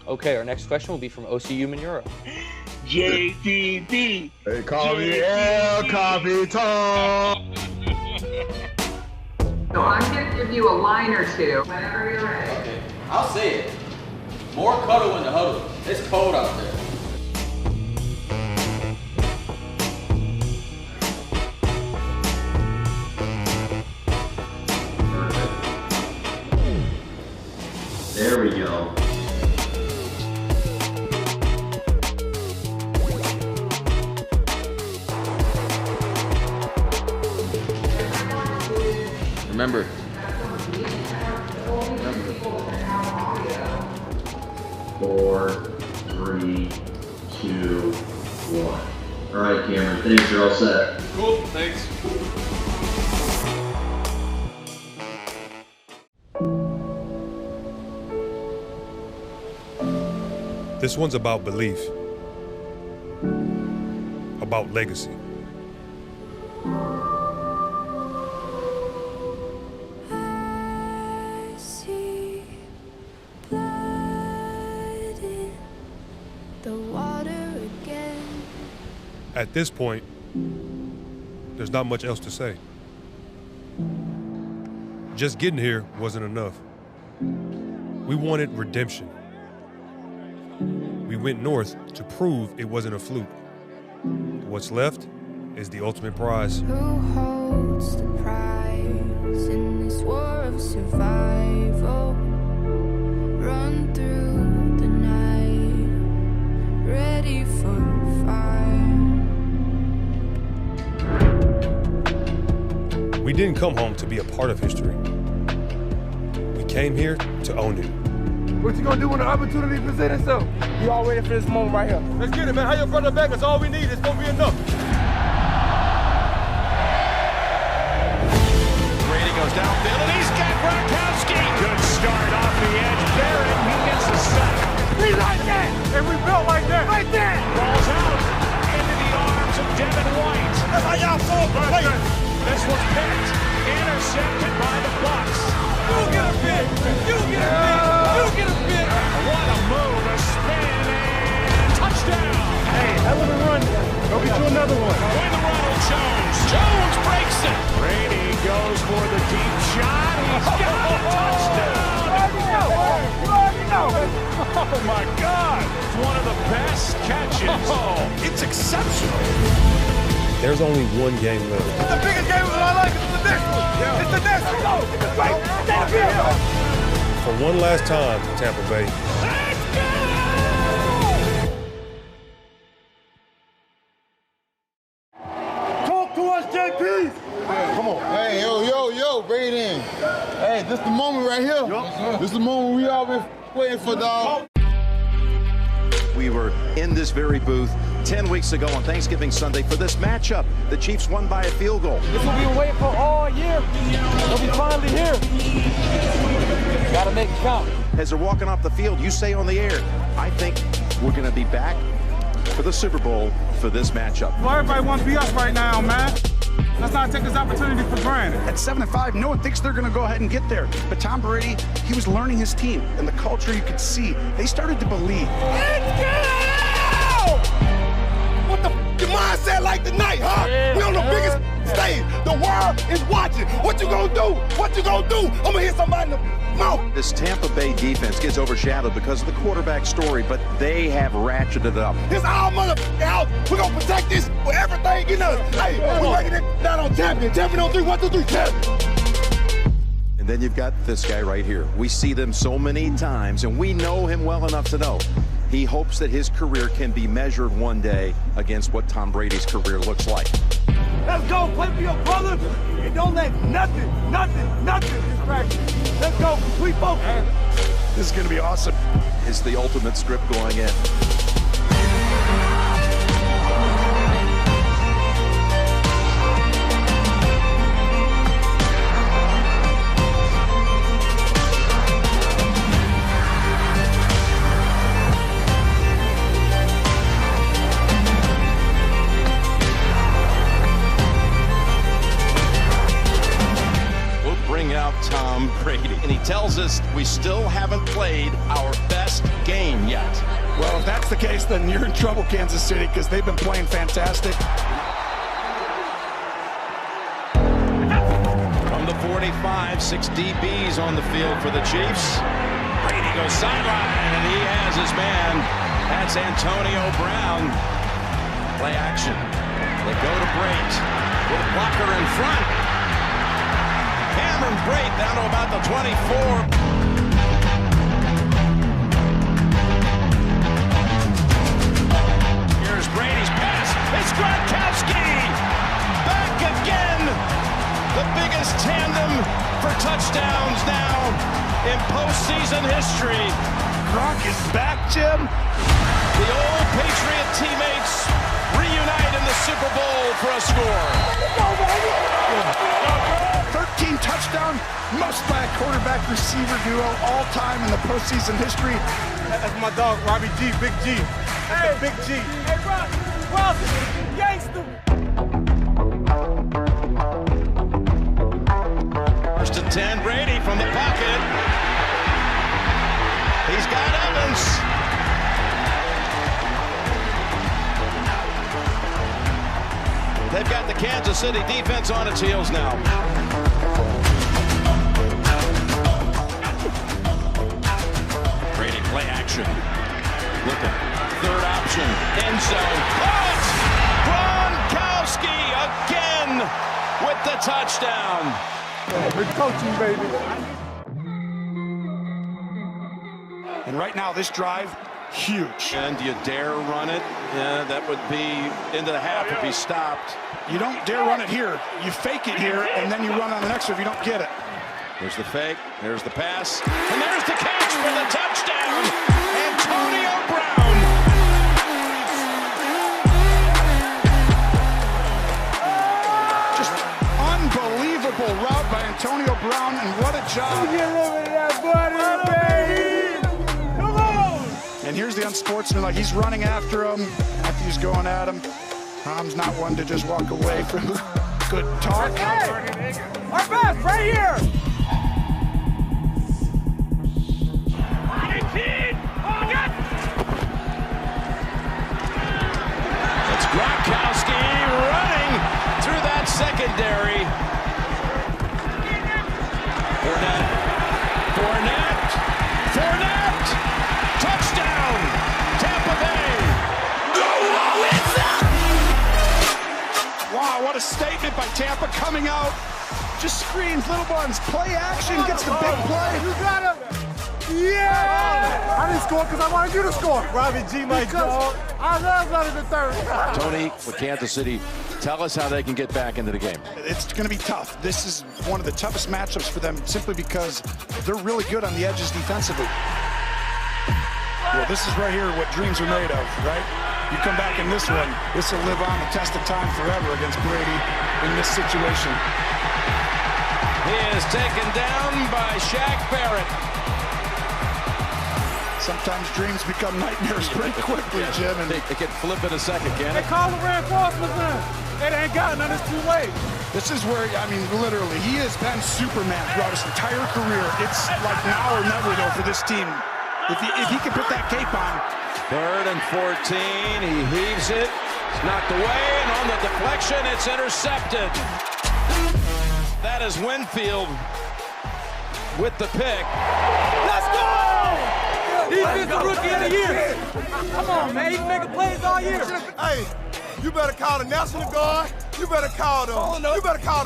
Okay, our next question will be from OCU Manura. JTB. They call me El Capitan. So I'm going to give you a line or two whenever you're ready. Okay, I'll say it. More cuddle in the huddle. It's cold out there. There we go. Remember, 4, 3, 2, 1. All right, Cameron, thanks, you're all set. Cool, thanks. This one's about belief, about legacy. I see blood in the water again. At this point, there's not much else to say. Just getting here wasn't enough. We wanted redemption. We went north to prove it wasn't a fluke. What's left is the ultimate prize. Who holds the prize in this war of survival? Run through the night, ready for fire. We didn't come home to be a part of history. We came here to own it. What you gonna do when the opportunity presents itself? We all ready for this moment right here. Let's get it, man. How your brother back? That's all we need. It's gonna be enough. Brady goes downfield, and he's got Gronkowski. Good start off the edge. Barrett, he gets the sack. We like that, and we built like that. Right there. Balls out into the arms of Devin White. That's how y'all fall for play. This was picked, intercepted by the Bucs. You get a pick. You get a pick. You get a pick. What a move, a spin, and touchdown. Hey, that was a run. Go get you another one. Going to Ronald Jones. Jones breaks it. Brady goes for the deep shot. He's got a touchdown. You already know. Oh, my God. It's one of the best catches. It's exceptional. There's only one game left. The biggest game of my life is the next one. Yeah. It's the next one. Go. It's right. Stay up. For one last time, Tampa Bay. Let's go! Talk to us, JP. Yeah, come on. Hey, yo, bring it in. Hey, this the moment right here. This is the moment we all been waiting for, dog. We were in this very booth 10 weeks ago on Thanksgiving Sunday for this matchup. The Chiefs won by a field goal. This is what we've been waiting for all year. They'll be finally here. Gotta make it count. As they're walking off the field, you say on the air, I think we're going to be back for the Super Bowl for this matchup. Well, everybody wants to be us right now, man. Let's not take this opportunity for granted. At 7-5, no one thinks they're going to go ahead and get there. But Tom Brady, he was learning his team, and the culture you could see. They started to believe. Let's go! What the your mindset like tonight, huh? Yeah, we on the biggest stage. The world is watching. What you gonna do? What you gonna do? I'm gonna hit somebody in the mouth. This Tampa Bay defense gets overshadowed because of the quarterback story, but they have ratcheted it up. It's our motherfucking house. We're gonna protect this with everything in us. Hey, we're breaking it down on champion. Champion on 3, 1, 2, 3, champion. And then you've got this guy right here. We see them so many times, and we know him well enough to know he hopes that his career can be measured one day against what Tom Brady's career looks like. Let's go, play for your brother, and don't let nothing distract you. Let's go, complete focus. This is going to be awesome. It's the ultimate script going in. Tom Brady, and he tells us we still haven't played our best game yet. Well, if that's the case, then you're in trouble, Kansas City, because they've been playing fantastic. From the 45, 6 DBs on the field for the Chiefs. Brady goes sideline, and he has his man. That's Antonio Brown. Play action. They go to Brate with a blocker in front. Cameron Brate down to about the 24. Here's Brady's pass. It's Gronkowski. Back again. The biggest tandem for touchdowns now in postseason history Gronk is back, Jim. The old Patriot teammates reunite in the Super Bowl for a score. 13 touchdown, most by a quarterback receiver duo all time in the postseason history. That's my dog, Robbie G, Big G. Hey, Big G. Hey, Rob, Wilson, gangster. First and 10, Brady from the pocket. He's got Evans. They've got the Kansas City defense on its heels now. Brady play action. Looking. Third option. End zone. Caught! Gronkowski again with the touchdown. We're coaching, baby. And right now, this drive, huge. And do you dare run it? Yeah, that would be into the half if he stopped. You don't dare run it here. You fake it here, and then you run on the next one if you don't get it. There's the fake. There's the pass. And there's the catch for the touchdown. Antonio Brown. Just unbelievable route by Antonio Brown, and what a job. Get rid of that butter, baby. Come on. And here's the unsportsmanlike. He's running after him. Matthew's going at him. Tom's not one to just walk away from good talk. Hey, our best right here. It's Gronkowski running through that secondary. Fournette. Touchdown. Tampa Bay. Wow, what a statement by Tampa coming out. Just screams, little ones, play action, gets the big play. You got him. Yeah! I didn't score because I wanted you to score. Robbie G, my dog. I love running the third. Tony, with Kansas City, tell us how they can get back into the game. It's going to be tough. This is one of the toughest matchups for them simply because they're really good on the edges defensively. Well, this is right here what dreams are made of, right? You come back in this one, this will live on the test of time forever against Brady in this situation. He is taken down by Shaq Barrett. Sometimes dreams become nightmares pretty quickly, Jim. And they can flip in a second, can they it? call the reinforcements in. It ain't got none, it's too late. This is where, I mean, literally, he has been Superman throughout his entire career. It's like now or never, though, for this team. If he can put that cape on. 3rd and 14, he heaves it. It's knocked away, and on the deflection, it's intercepted. That is Winfield with the pick. Let's go! He's been the rookie of the year. Come on, man. He's making plays all year. Hey, you better call the National Guard. You better call the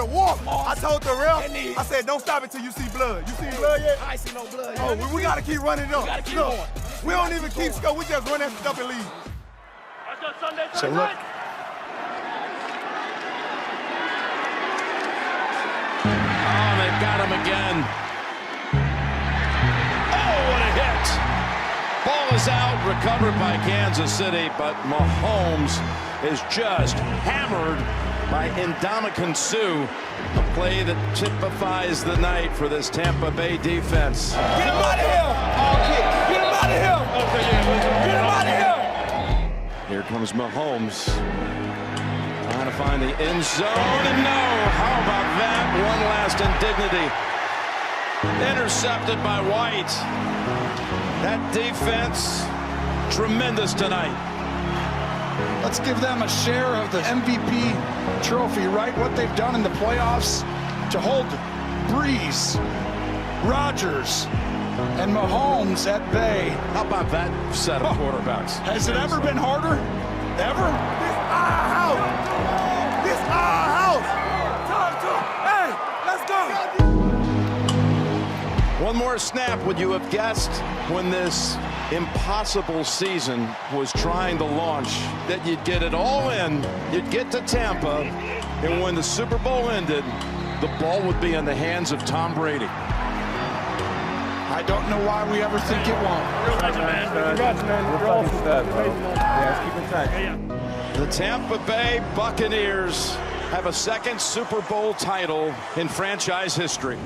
war. I told the ref, I said, don't stop until you see blood. You see blood yet? I ain't see no blood. Oh, we got to keep running it up. Look, we don't even keep score. We just run that stuff and leave. So look. Oh, they've got him again. Oh, what a hit. Ball is out, recovered by Kansas City, but Mahomes is just hammered by Ndamukong Suh. A play that typifies the night for this Tampa Bay defense. Get him out of here! Get him out of here! Get him out of here! Here comes Mahomes. Trying to find the end zone, and no! How about that? One last indignity. Intercepted by White. That defense, tremendous tonight. Let's give them a share of the MVP trophy, right? What they've done in the playoffs to hold Breeze, Rodgers, and Mahomes at bay. How about that set of quarterbacks? Has it ever been harder? Ever? This our house. This our house. Hey, let's go. One more snap, would you have guessed when this impossible season was trying to launch that you'd get it all in, you'd get to Tampa, and when the Super Bowl ended, the ball would be in the hands of Tom Brady. I don't know why we ever think it won't. Congrats, man. You're awesome. Yeah, let's keep in touch. The Tampa Bay Buccaneers have a second Super Bowl title in franchise history.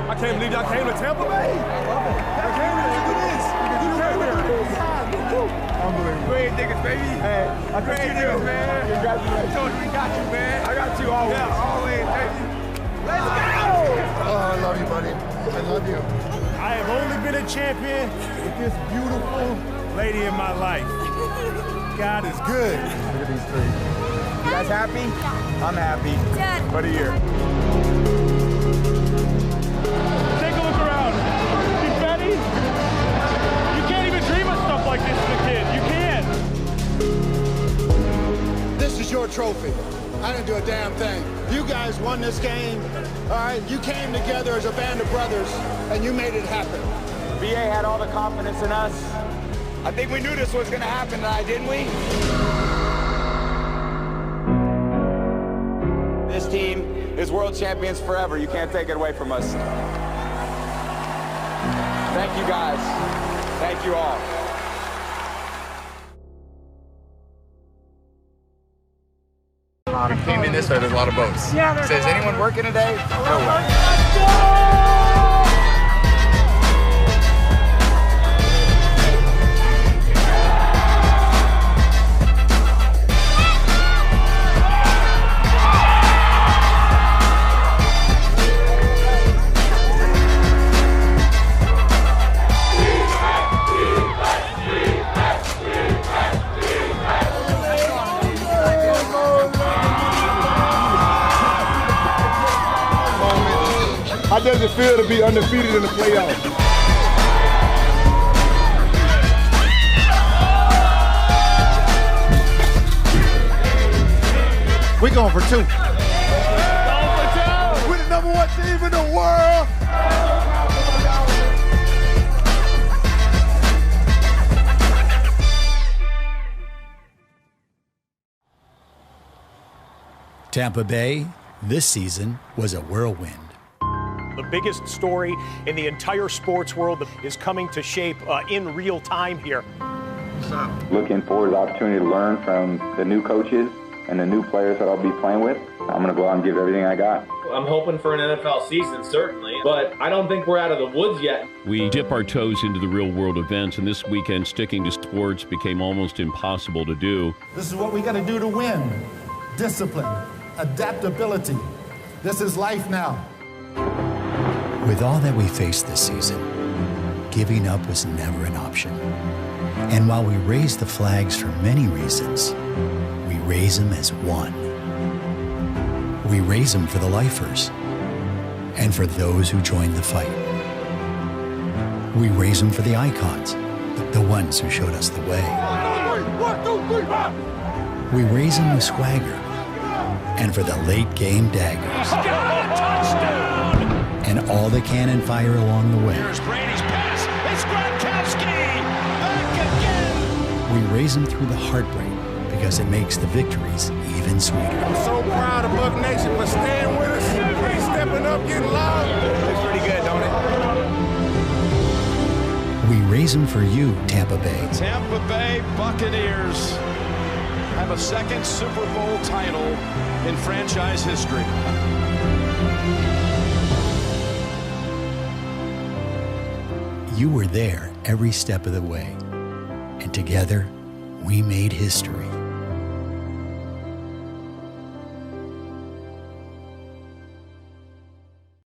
I can't believe y'all came to Tampa Bay. Y'all came to do this. You came here. Unbelievable. Great niggas, baby. Hey, I great niggas, man. Congratulations. Told you we got you, man. I got you always. Yeah, always, baby. Let's go! Oh, I love you, buddy. I love you. I have only been a champion with this beautiful lady in my life. God is good. Look at these three. You guys happy? I'm happy. Good. What a year. Take a look around. Confetti? You can't even dream of stuff like this as a kid. You can't. This is your trophy. I didn't do a damn thing. You guys won this game, all right? You came together as a band of brothers, and you made it happen. VA had all the confidence in us. I think we knew this was going to happen tonight, didn't we? This team is world champions forever. You can't take it away from us. Thank you, guys. Thank you all. We came in this way, there's a lot of boats. Yeah, Says anyone working today? No way. How does it feel to be undefeated in the playoffs? We're going for two. We're the #1 team in the world. Tampa Bay, this season, was a whirlwind. The biggest story in the entire sports world is coming to shape in real time here. Looking forward to the opportunity to learn from the new coaches and the new players that I'll be playing with. I'm going to go out and give everything I got. I'm hoping for an NFL season, certainly, but I don't think we're out of the woods yet. We dip our toes into the real world events, and this weekend sticking to sports became almost impossible to do. This is what we got to do to win. Discipline, adaptability. This is life now. With all that we faced this season, giving up was never an option. And while we raise the flags for many reasons, we raise them as one. We raise them for the lifers and for those who joined the fight. We raise them for the icons, the ones who showed us the way. We raise them with swagger and for the late game daggers. And all the cannon fire along the way. Here's Brady's pass. It's Gronkowski. Back again. We raise them through the heartbreak because it makes the victories even sweeter. I'm so proud of Buck Nation for staying with us. They stepping up, getting loud. It's pretty good, don't it? We raise them for you, Tampa Bay. The Tampa Bay Buccaneers have a second Super Bowl title in franchise history. You were there every step of the way, and together we made history.